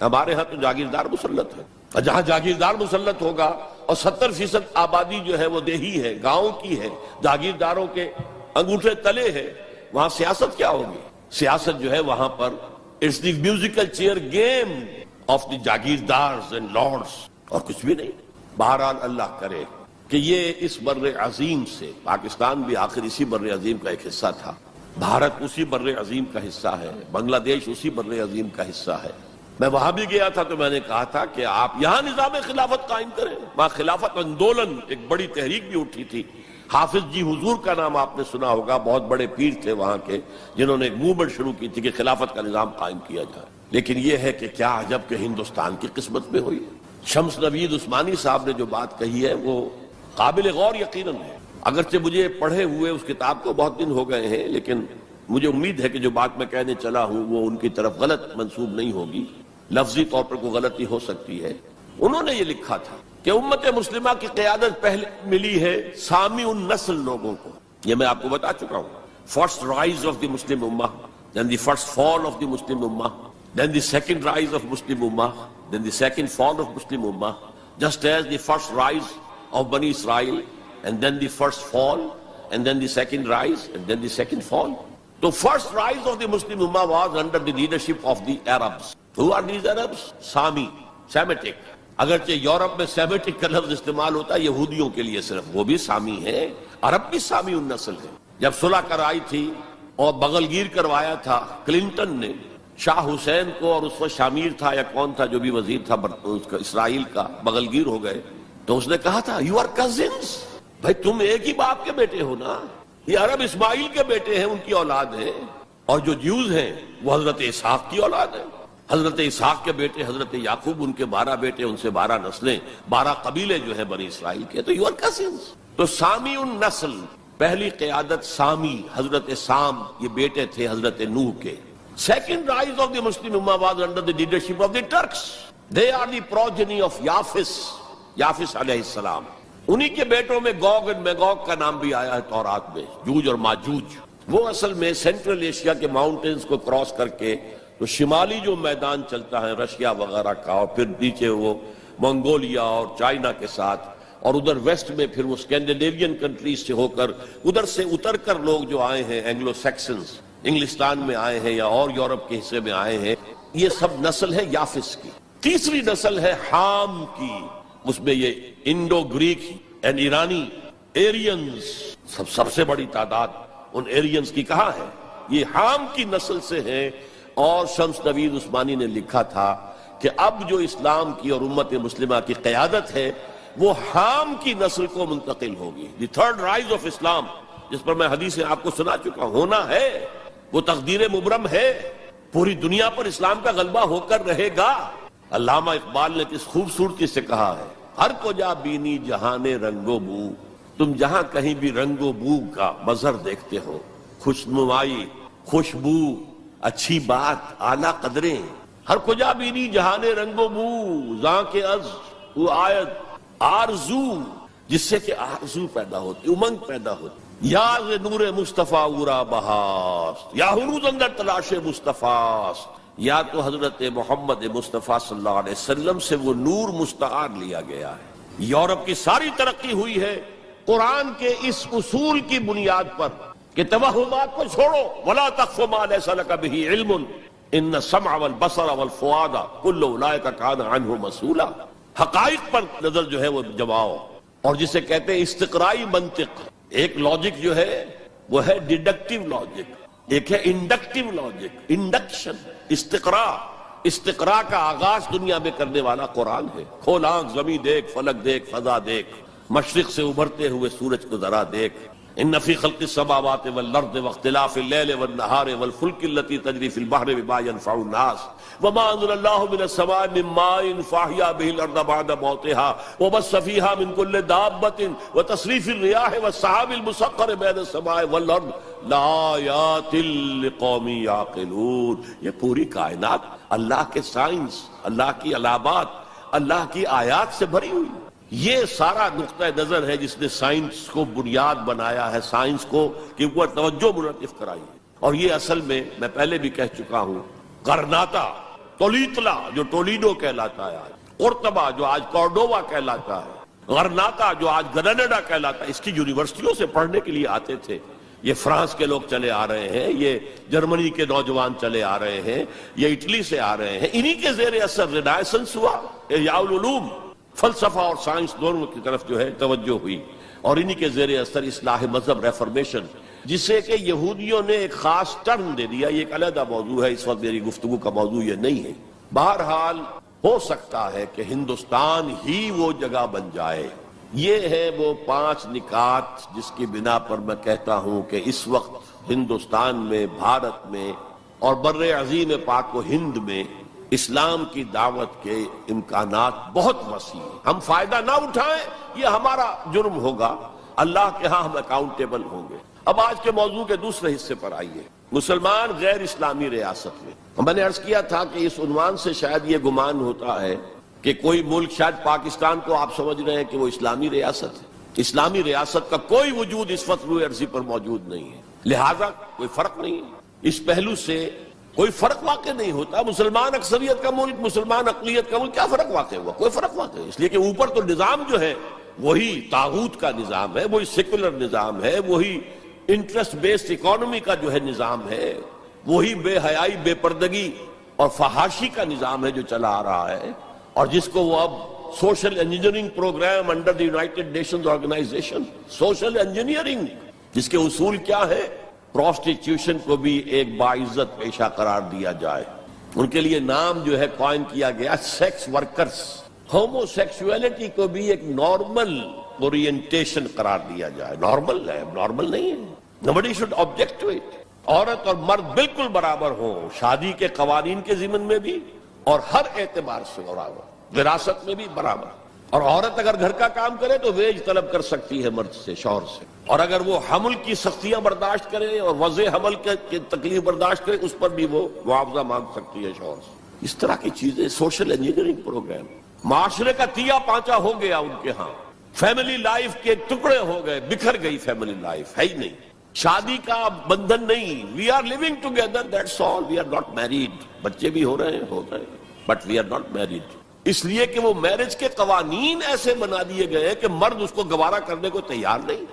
ہمارے ہاں تو جاگیردار مسلط ہے، اور جہاں جاگیردار مسلط ہوگا اور 70% آبادی جو ہے وہ دیہی ہے، گاؤں کی ہے، جاگیرداروں کے انگوٹھے تلے ہے، وہاں سیاست کیا ہوگی؟ سیاست جو ہے وہاں پر it's the musical chair game of the jagirdars and lords, اور کچھ بھی نہیں. بہرحال اللہ کرے کہ یہ اس بر عظیم سے، پاکستان بھی آخر اسی بر عظیم کا ایک حصہ تھا، بھارت اسی بر عظیم کا حصہ ہے، بنگلہ دیش اسی بر عظیم کا حصہ ہے. میں وہاں بھی گیا تھا تو میں نے کہا تھا کہ آپ یہاں نظام خلافت قائم کریں. وہاں خلافت اندولن ایک بڑی تحریک بھی اٹھی تھی. حافظ جی حضور کا نام آپ نے سنا ہوگا، بہت بڑے پیر تھے وہاں کے جنہوں نے ایک موومنٹ شروع کی تھی کہ خلافت کا نظام قائم کیا جائے. لیکن یہ ہے کہ کیا عجب کہ ہندوستان کی قسمت میں ہوئی. شمس نوید عثمانی صاحب نے جو بات کہی ہے وہ قابل غور یقیناً ہے. اگرچہ مجھے پڑھے ہوئے اس کتاب کو بہت دن ہو گئے ہیں، لیکن مجھے امید ہے کہ جو بات میں کہنے چلا ہوں وہ ان کی طرف غلط منسوب نہیں ہوگی. لفظی طور پر کوئی غلطی ہو سکتی ہے. انہوں نے یہ لکھا تھا کہ امت مسلمہ کی قیادت پہلے ملی ہے سامی النسل لوگوں کو. یہ میں آپ کو بتا چکا ہوں. First rise of the Muslim امہ، then the first fall of the Muslim Ummah, then the second rise of Muslim Ummah, then the second fall of Muslim Ummah, just as the first rise of Bani Israel, and then the first fall, and then the second rise, and then the second fall. The first rise of the Muslim Ummah was under the leadership of the Arabs. Who are these Arabs? Sami, Semitic. اگرچہ Europe میں Semitic کا لفظ استعمال ہوتا ہے یہودیوں کے لیے صرف، وہ بھی سامی ہیں، عرب بھی سامی النسل ہے. جب صلح کرائی تھی اور بغل گیر کروایا تھا کلنٹن نے شاہ حسین کو، اور اس وقت شامیر تھا یا کون تھا جو بھی وزیر تھا اسرائیل کا، بغل گیر ہو گئے، تو اس نے کہا تھا یو آر کزنس، بھائی تم ایک ہی باپ کے بیٹے ہو نا. یہ عرب اسماعیل کے بیٹے ہیں، ان کی اولاد ہیں، اور جو جیوز ہیں وہ حضرت اسحاق کی اولاد ہیں. حضرت اسحاق کے بیٹے حضرت یعقوب، ان کے 12 بیٹے، ان سے 12 نسلیں، 12 قبیلے جو ہیں بنی اسرائیل کے. تو یو آر کزنس. تو سامی النسل، پہلی قیادت سامی، حضرت سام، یہ بیٹے تھے حضرت نوح کے. Second rise of the Muslim ummah was under the leadership of the Turks. They are the progeny of یافس علیہ السلام. انہی کے بیٹوں میں گوگ اور میگوگ کا نام بھی آیا ہے تورات میں، جوج اور ماجوج. وہ اصل میں سینٹرل ایشیا کے ماؤنٹینز کو کراس کر کے تو شمالی جو میدان چلتا ہے رشیا وغیرہ کا، اور پھر نیچے وہ منگولیا اور چائنا کے ساتھ، اور ادھر ویسٹ میں پھر وہ اسکینڈینیوین کنٹریز سے ہو کر ادھر سے اتر کر لوگ جو آئے ہیں اینگلو سیکسنز، انگلستان میں آئے ہیں یا اور یورپ کے حصے میں آئے ہیں، یہ سب نسل ہے یافس کی. تیسری نسل ہے حام کی، اس میں یہ انڈو گریک اینڈ ایرانی ایرینز، سب سے بڑی تعداد ان ایرینز کی کہاں ہے؟ یہ حام کی نسل سے ہے. اور شمس نوید عثمانی نے لکھا تھا کہ اب جو اسلام کی اور امت مسلمہ کی قیادت ہے وہ حام کی نسل کو منتقل ہوگی. دی تھرڈ رائز آف اسلام، جس پر میں حدیثیں آپ کو سنا چکا ہوں، ہونا ہے، وہ تقدیر مبرم ہے، پوری دنیا پر اسلام کا غلبہ ہو کر رہے گا. علامہ اقبال نے کس خوبصورتی سے کہا ہے، ہر کو جا بینی جہان رنگ و بو، تم جہاں کہیں بھی رنگ و بو کا مظہر دیکھتے ہو، خوشنمائی، خوشبو، اچھی بات، اعلیٰ قدریں، ہر کجا بینی جہان رنگ و بو زاں کے از وہ آیت آرزو، جس سے کہ آرزو پیدا ہوتی، امنگ پیدا ہوتی، یا نور مصطفیٰ اورا بہاست، یا ہنوز اندر تلاش مصطفیٰ، یا تو حضرت محمد مصطفیٰ صلی اللہ علیہ وسلم سے وہ نور مستعار لیا گیا ہے۔ یورپ کی ساری ترقی ہوئی ہے قرآن کے اس اصول کی بنیاد پر کہ توہمات کو چھوڑو، ولا تخف ما لیس لک بہ علم ان السمع والبصر والفؤاد کل اولئک کان عنہ مسئولا، حقائق پر نظر جو ہے وہ جماؤ، اور جسے کہتے ہیں استقرائی منطق۔ ایک لاجک جو ہے وہ ہے ڈیڈکٹیو لاجک، ایک ہے انڈکٹیو لاجک، انڈکشن، استقراء کا آغاز دنیا میں کرنے والا قرآن ہے۔ کھول آنکھ، زمین دیکھ، فلک دیکھ، فضا دیکھ، مشرق سے ابھرتے ہوئے سورج کو ذرا دیکھ۔ ان فی خلق السماوات والارض واختلاف اللیل والنہار والفلک التي تجری فی البحر بما ينفع الناس وما انزل اللہ من السماء من ماء فاحیا به الارض بعد موتها وبث فیها من کل دابة وتصریف الرياح والسحاب المسخر بین السماء والارض لآیات لقوم یعقلون۔ یہ پوری کائنات اللہ کے سائنس، اللہ کی علامات، اللہ کی آیات سے بھری ہوئی۔ یہ سارا نقطہ نظر ہے جس نے سائنس کو بنیاد بنایا ہے، سائنس کو کہ اوپر توجہ منعطف کرائی ہے۔ اور یہ اصل میں پہلے بھی کہہ چکا ہوں، غرناطہ، تولیتلا جو ٹولیڈو کہلاتا ہے، قرطبہ جو آج کورڈووا کہلاتا ہے، غرناطہ جو آج گرناڈا کہلاتا ہے، اس کی یونیورسٹیوں سے پڑھنے کے لیے آتے تھے۔ یہ فرانس کے لوگ چلے آ رہے ہیں، یہ جرمنی کے نوجوان چلے آ رہے ہیں، یہ اٹلی سے آ رہے ہیں۔ انہی کے زیر اثر رینائسنس ہوا، احیاء العلوم، فلسفہ اور سائنس دونوں کی طرف جو ہے توجہ ہوئی، اور انہی کے زیر اثر اصلاح مذہب، ریفارمیشن، جسے کہ یہودیوں نے ایک خاص ٹرم دے دیا۔ یہ ایک علیحدہ موضوع ہے، اس وقت میری گفتگو کا موضوع یہ نہیں ہے۔ بہرحال ہو سکتا ہے کہ ہندوستان ہی وہ جگہ بن جائے۔ یہ ہے وہ 5 نکات جس کی بنا پر میں کہتا ہوں کہ اس وقت ہندوستان میں، بھارت میں اور بر عظیم پاک و ہند میں اسلام کی دعوت کے امکانات بہت وسیع ہیں۔ ہم فائدہ نہ اٹھائیں یہ ہمارا جرم ہوگا، اللہ کے ہاں ہم اکاؤنٹیبل ہوں گے۔ اب آج کے موضوع کے دوسرے حصے پر آئیے، مسلمان غیر اسلامی ریاست میں۔ میں نے عرض کیا تھا کہ اس عنوان سے شاید یہ گمان ہوتا ہے کہ کوئی ملک، شاید پاکستان کو آپ سمجھ رہے ہیں کہ وہ اسلامی ریاست ہے۔ اسلامی ریاست کا کوئی وجود اس وقت روئے ارضی پر موجود نہیں ہے، لہذا کوئی فرق نہیں ہے۔ اس پہلو سے کوئی فرق واقع نہیں ہوتا۔ مسلمان اکثریت کا ملک، مسلمان اقلیت کا ملک، کیا فرق واقع ہوا؟ کوئی فرق واقع ہے، اس لیے کہ اوپر تو نظام جو ہے وہی طاغوت کا نظام ہے، وہی سیکولر نظام ہے، وہی انٹرسٹ بیسڈ اکانومی کا جو ہے نظام ہے، وہی بے حیائی، بے پردگی اور فحاشی کا نظام ہے جو چلا آ رہا ہے، اور جس کو وہ اب social engineering program under the United Nations organisation, social engineering, جس کے اصول کیا ہے؟ پروسٹیٹیوشن کو بھی ایک باعزت پیشہ قرار دیا جائے۔ ان کے لیے نام جو ہے قائم کیا گیا سیکس ورکرز۔ ہومو سیکسولیٹی کو بھی ایک نارمل اورینٹیشن قرار دیا جائے۔ نارمل ہے، نارمل نہیں ہے۔ nobody should object to it۔ عورت اور مرد بالکل برابر ہوں، شادی کے قوانین کے ضمن میں بھی اور ہر اعتبار سے برابر، وراثت میں بھی برابر۔ اور عورت اگر گھر کا کام کرے تو ویج طلب کر سکتی ہے مرد سے، شوہر سے، اور اگر وہ حمل کی سختیاں برداشت کرے اور وضع حمل کی تکلیف برداشت کرے، اس پر بھی وہ معاوضہ مانگ سکتی ہے شوہر سے۔ اس طرح کی چیزیں، سوشل انجینئرنگ پروگرام۔ معاشرے کا تیا پانچا ہو گیا ان کے ہاں، فیملی لائف کے ٹکڑے ہو گئے، بکھر گئی فیملی لائف، ہے ہی نہیں، شادی کا بندھن نہیں۔ We are living together, that's all, we are not married. بچے بھی ہو رہے ہیں but we are not married, اس لیے کہ وہ میرج کے قوانین ایسے بنا دیے گئے کہ مرد اس کو گوارا کرنے کو تیار نہیں۔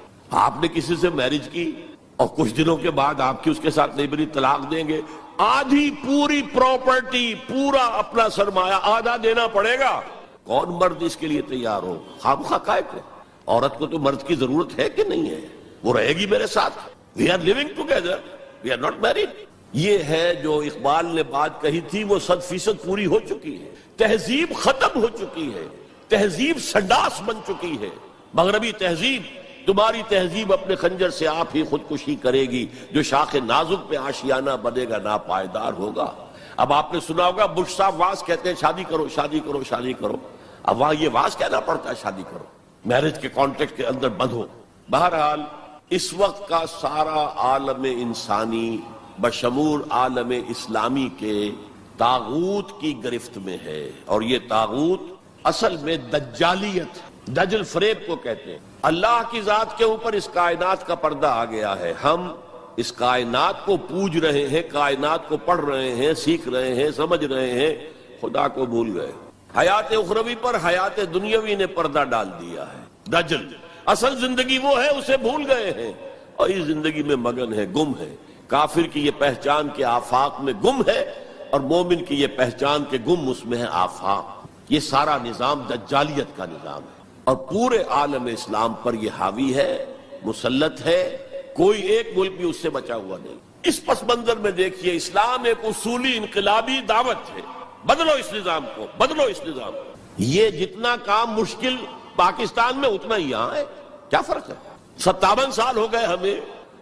آپ نے کسی سے میرج کی اور کچھ دنوں کے بعد آپ کی اس کے ساتھ نہیں بنی، طلاق دیں گے، آدھی پوری پراپرٹی، پورا اپنا سرمایہ آدھا دینا پڑے گا۔ کون مرد اس کے لیے تیار ہو؟ خامخواہ کائے کو؟ عورت کو تو مرد کی ضرورت ہے کہ نہیں ہے؟ وہ رہے گی میرے ساتھ، we are living together, we are not married. یہ ہے جو اقبال نے بات کہی تھی، وہ 100% پوری ہو چکی ہے۔ تہذیب ختم ہو چکی ہے، تہذیب سنڈاس بن چکی ہے۔ مغربی تہذیب، تمہاری تہذیب اپنے خنجر سے آپ ہی خودکشی کرے گی، جو شاخ نازک پہ آشیانہ بنے گا ناپائیدار ہوگا۔ اب آپ نے سنا ہوگا بش صاحب واز کہتے ہیں شادی کرو، شادی کرو، شادی کرو۔ اب وہاں یہ واز کہنا پڑتا ہے شادی کرو، میرج کے کانٹیکٹ کے اندر بندھو۔ بہرحال اس وقت کا سارا عالم انسانی بشمول عالم اسلامی کے طاغوت کی گرفت میں ہے، اور یہ طاغوت اصل میں دجالیت، دجل فریب کو کہتے ہیں۔ اللہ کی ذات کے اوپر اس کائنات کا پردہ آ گیا ہے، ہم اس کائنات کو پوج رہے ہیں، کائنات کو پڑھ رہے ہیں، سیکھ رہے ہیں، سمجھ رہے ہیں، خدا کو بھول گئے۔ حیات اخروی پر حیات دنیاوی نے پردہ ڈال دیا ہے، دجل۔ اصل زندگی وہ ہے، اسے بھول گئے ہیں اور اس زندگی میں مگن ہے، گم ہے۔ کافر کی یہ پہچان کے آفاق میں گم ہے، اور مومن کی یہ پہچان کے گم اس میں ہے آفاق۔ یہ سارا نظام دجالیت کا نظام ہے، اور پورے عالم اسلام پر یہ حاوی ہے، مسلط ہے، کوئی ایک ملک بھی اس سے بچا ہوا نہیں۔ اس پس منظر میں دیکھیے، اسلام ایک اصولی انقلابی دعوت ہے، بدلو اس نظام کو، بدلو اس نظام کو۔ یہ جتنا کام مشکل پاکستان میں اتنا ہی یہاں ہے، کیا فرق ہے؟ 57 سال ہو گئے ہمیں،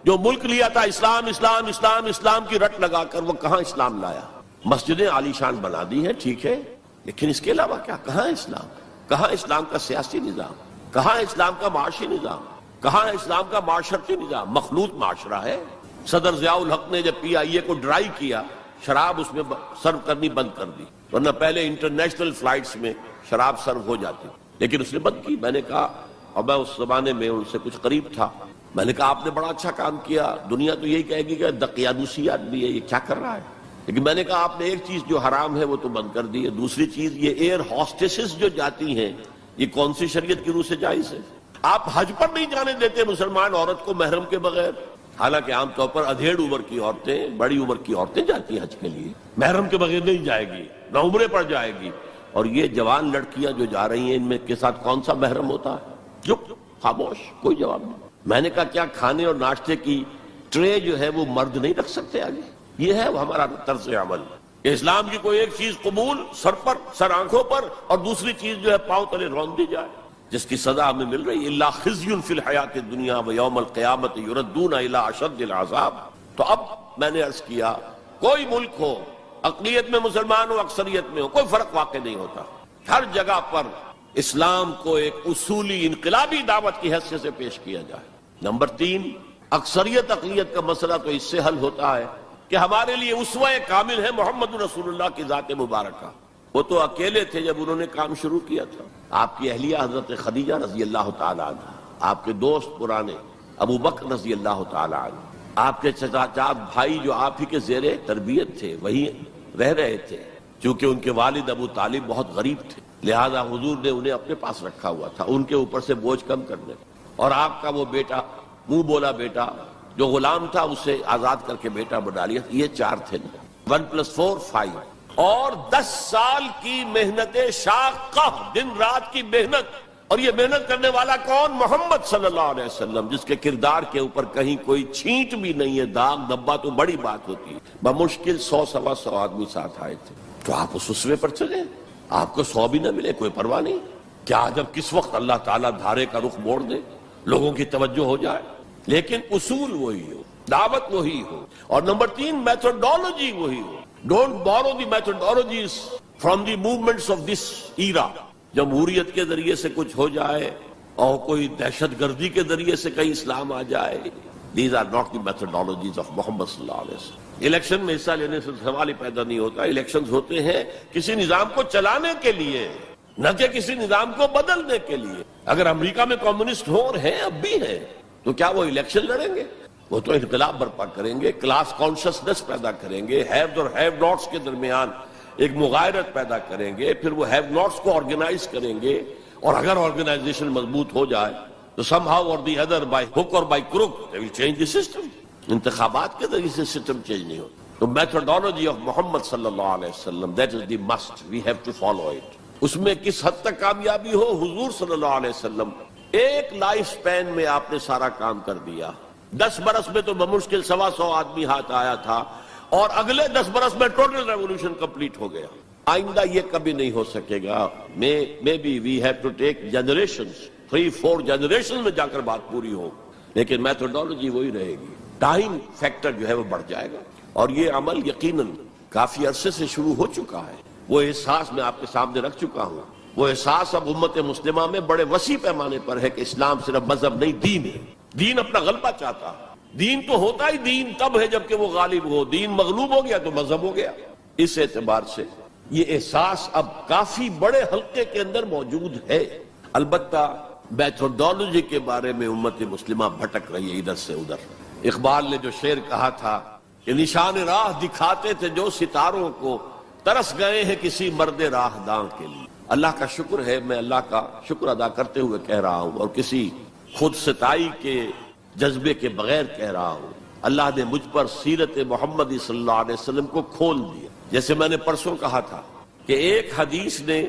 جو ملک لیا تھا اسلام اسلام اسلام اسلام کی رٹ لگا کر، وہ کہاں اسلام لایا؟ مسجدیں عالی شان بنا دی ہیں، ٹھیک ہے، لیکن اس کے علاوہ کیا؟ کہاں اسلام؟ کہاں اسلام کا سیاسی نظام؟ کہاں اسلام کا معاشی نظام؟ کہاں اسلام کا معاشرتی نظام؟ مخلوط معاشرہ ہے۔ صدر ضیاء الحق نے جب PIA کو ڈرائی کیا، شراب اس میں سرو کرنی بند کر دی، ورنہ پہلے انٹرنیشنل فلائٹس میں شراب سرو ہو جاتی، لیکن اس نے بند کی۔ میں نے کہا، اور میں اس زمانے میں ان سے کچھ قریب تھا، میں نے کہا آپ نے بڑا اچھا کام کیا، دنیا تو یہی کہے گی کہ دقیانوسی آدمی ہے، یہ کیا کر رہا ہے؟ لیکن میں نے کہا آپ نے ایک چیز جو حرام ہے وہ تو بند کر دی ہے، دوسری چیز یہ ایئر ہاسٹسز جو جاتی ہیں، یہ کون سی شریعت کی روح سے جائز ہے؟ آپ حج پر نہیں جانے دیتے مسلمان عورت کو محرم کے بغیر، حالانکہ عام طور پر ادھیڑ عمر کی عورتیں، بڑی عمر کی عورتیں جاتی ہیں حج کے لیے، محرم کے بغیر نہیں جائے گی، نہ عمرے پر جائے گی۔ اور یہ جوان لڑکیاں جو جا رہی ہیں، ان میں کے ساتھ کون سا محرم ہوتا ہے؟ چپ، خاموش، کوئی جواب نہیں۔ میں نے کہا کیا کھانے اور ناشتے کی ٹرے جو ہے وہ مرد نہیں رکھ سکتے آگے؟ یہ ہے ہمارا طرز عمل۔ اسلام کی کوئی ایک چیز قبول، سر پر، سر آنکھوں پر، اور دوسری چیز جو ہے پاؤں تلے رون دی جائے، جس کی سزا ہمیں مل رہی ہے، الا خزی فی الحیات الدنیا ویوم القیامت یردون الی اشد العذاب۔ تو اب میں نے عرض کیا، کوئی ملک ہو، اقلیت میں مسلمان ہو، اکثریت میں ہو، کوئی فرق واقع نہیں ہوتا، ہر جگہ پر اسلام کو ایک اصولی انقلابی دعوت کی حیثیت سے پیش کیا جائے۔ نمبر 3، اکثریت اقلیت کا مسئلہ تو اس سے حل ہوتا ہے کہ ہمارے لیے اسوہ کامل ہے محمد رسول اللہ کی ذات مبارکہ۔ وہ تو اکیلے تھے جب انہوں نے کام شروع کیا تھا۔ آپ کی اہلیہ حضرت خدیجہ رضی اللہ تعالی عنہ، آپ کے دوست پرانے ابو بکر رضی اللہ تعالی عنہ، آپ کے چچا بھائی جو آپ ہی کے زیر تربیت تھے، وہی رہ رہے تھے، چونکہ ان کے والد ابو طالب بہت غریب تھے، لہذا حضور نے انہیں اپنے پاس رکھا ہوا تھا، ان کے اوپر سے بوجھ کم کرنے۔ اور آپ کا وہ بیٹا، منہ بولا بیٹا جو غلام تھا، اسے آزاد کر کے بیٹا بنا لیا۔ یہ 4 تھے، 1+4 5، اور 10 سال کی محنت شاقہ، دن رات کی محنت، اور یہ محنت کرنے والا کون؟ محمد صلی اللہ علیہ وسلم، جس کے کردار کے اوپر کہیں کوئی چھینٹ بھی نہیں ہے، داغ دھبا تو بڑی بات ہوتی ہے۔ بمشکل 100-125 آدمی ساتھ آئے تھے، تو آپ اس اسوے پر چلے، آپ کو 100 بھی نہ ملے کوئی پرواہ نہیں۔ کیا جب کس وقت اللہ تعالیٰ دھارے کا رخ موڑ دے، لوگوں کی توجہ ہو جائے، لیکن اصول وہی ہو، دعوت وہی ہو، اور نمبر 3 میتھڈالوجی وہی ہو۔ Don't borrow the methodologies from the movements of this era. جمہوریت کے ذریعے سے کچھ ہو جائے اور کوئی دہشت گردی کے ذریعے سے کہیں اسلام آ جائے، these are not the methodologies of Muhammad صلی اللہ علیہ وسلم۔ الیکشن میں حصہ لینے سے سوال ہی پیدا نہیں ہوتا۔ الیکشنز ہوتے ہیں کسی نظام کو چلانے کے لیے، نہ کہ کسی نظام کو بدلنے کے لیے۔ اگر امریکہ میں کمیونسٹ ہو اور ہیں، اب بھی ہیں، تو کیا وہ الیکشن لڑیں گے؟ وہ تو انقلاب برپا کریں گے، کلاس کانشسنس پیدا کریں گے، ہیوز اور ہیو ناٹس کے درمیان ایک مغایرت پیدا کریں گے، پھر وہ ہیو ناٹس کو آرگنائز کریں گے، اور اگر آرگنائزیشن مضبوط ہو جائے تو سم ہاؤ اور دی ادر، بائی ہک اور by crook, they will change the system. انتخابات کے ذریعے سے سسٹم چینج نہیں ہوتا۔ تو میتھڈالوجی آف محمد صلی اللہ علیہ وسلم، that is the must, we have to follow it. اس میں کس حد تک کامیابی ہو، حضور صلی اللہ علیہ وسلم ایک لائف سپین میں آپ نے سارا کام کر دیا۔ 10 برس میں تو بمشکل 125 آدمی ہاتھ آیا تھا، اور اگلے 10 برس میں ٹوٹل ریولوشن کمپلیٹ ہو گیا۔ آئندہ یہ کبھی نہیں ہو سکے گا۔ Maybe we have to take generations, 3-4 generation میں جا کر بات پوری ہو، لیکن میتھڈالوجی وہی رہے گی۔ ٹائم فیکٹر جو ہے وہ بڑھ جائے گا، اور یہ عمل یقیناً کافی عرصے سے شروع ہو چکا ہے۔ وہ احساس میں آپ کے سامنے رکھ چکا ہوں۔ وہ احساس اب امت مسلمہ میں بڑے وسیع پیمانے پر ہے کہ اسلام صرف مذہب نہیں، دین ہے۔ دین اپنا غلبہ چاہتا ہے۔ دین تو ہوتا ہی دین تب ہے جب کہ وہ غالب ہو۔ دین مغلوب ہو گیا تو مذہب ہو گیا۔ اس اعتبار سے یہ احساس اب کافی بڑے حلقے کے اندر موجود ہے. البتہ میتھوڈالوجی کے بارے میں امت مسلمہ بھٹک رہی ہے ادھر سے ادھر. اقبال نے جو شعر کہا تھا کہ نشان راہ دکھاتے تھے جو ستاروں کو، ترس گئے ہیں کسی مرد راہ داں کے لیے. اللہ کا شکر ہے، میں اللہ کا شکر ادا کرتے ہوئے کہہ رہا ہوں اور کسی خود ستائی کے جذبے کے بغیر کہہ رہا ہوں، اللہ نے مجھ پر سیرت محمدی صلی اللہ علیہ وسلم کو کھول دیا. جیسے میں نے پرسوں کہا تھا کہ ایک حدیث نے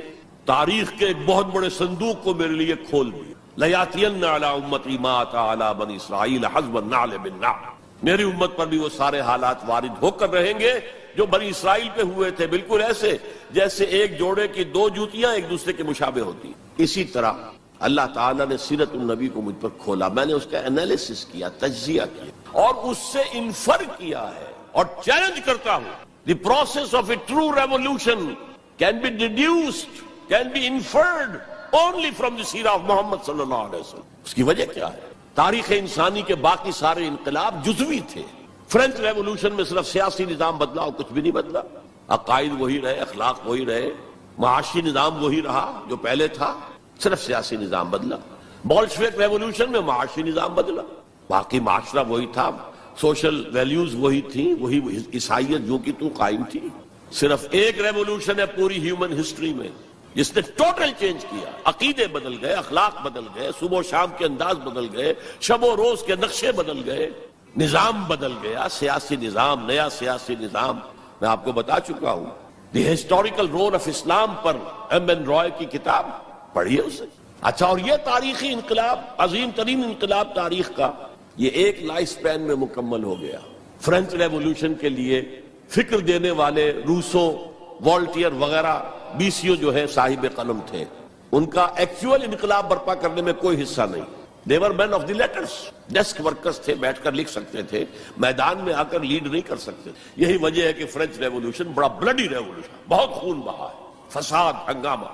تاریخ کے ایک بہت بڑے صندوق کو میرے لیے کھول دیا. لَيَأْتِيَنَّ عَلَىٰ أُمَّتِي مَا أَتَىٰ عَلَىٰ بَنِي إِسْرَائِيلَ حَسْبَ النَّعْلِ بِالنَّعْلِ. میری امت پر بھی وہ سارے حالات وارد ہو کر رہیں گے جو بنی اسرائیل پہ ہوئے تھے، بالکل ایسے جیسے ایک جوڑے کی دو جوتیاں ایک دوسرے کے مشابہ ہوتی. اسی طرح اللہ تعالیٰ نے سیرت النبی کو مجھ پر کھولا، میں نے اس کا انالیسس کیا، تجزیہ کیا اور اس سے انفر کیا ہے اور چیلنج کرتا ہوں. The process of a true revolution can be deduced, can be inferred only from the سیرہ of محمد صلی اللہ علیہ وسلم. اس کی وجہ کیا ہے؟ تاریخ انسانی کے باقی سارے انقلاب جزوی تھے. فرینچ ریولوشن میں صرف سیاسی نظام بدلا اور کچھ بھی نہیں بدلا. عقائد وہی رہے، اخلاق وہی رہے، معاشی نظام وہی رہا جو پہلے تھا، صرف سیاسی نظام بدلا. بولشوک ریولوشن میں معاشی نظام بدلا، باقی معاشرہ وہی تھا، سوشل ویلیوز وہی تھیں، وہی عیسائیت جو کی تو قائم تھی. صرف ایک ریولوشن ہے پوری ہیومن ہسٹری میں جس نے ٹوٹل چینج کیا. عقیدے بدل گئے، اخلاق بدل گئے، صبح و شام کے انداز بدل گئے، شب و روز کے نقشے بدل گئے، نظام بدل گیا، سیاسی نظام، نیا سیاسی نظام. میں آپ کو بتا چکا ہوں the historical role of Islam پر ایم این رائے کی کتاب پڑھیے اسے. اچھا، اور یہ تاریخی انقلاب، عظیم ترین انقلاب تاریخ کا، یہ ایک لائف سپین میں مکمل ہو گیا. فرینچ ریولوشن کے لیے فکر دینے والے روسو، والٹیئر وغیرہ بیسیو جو ہے صاحب قلم تھے، ان کا ایکچوئل انقلاب برپا کرنے میں کوئی حصہ نہیں. they were men of the letters، desk workers تھے، بیٹھ کر لکھ سکتے تھے، میدان میں آ کر لیڈ نہیں کر سکتے. یہی وجہ ہے کہ فرینچ ریولوشن بڑا بلڈی ریولوشن، بہت خون بہا ہے، فساد، ہنگامہ.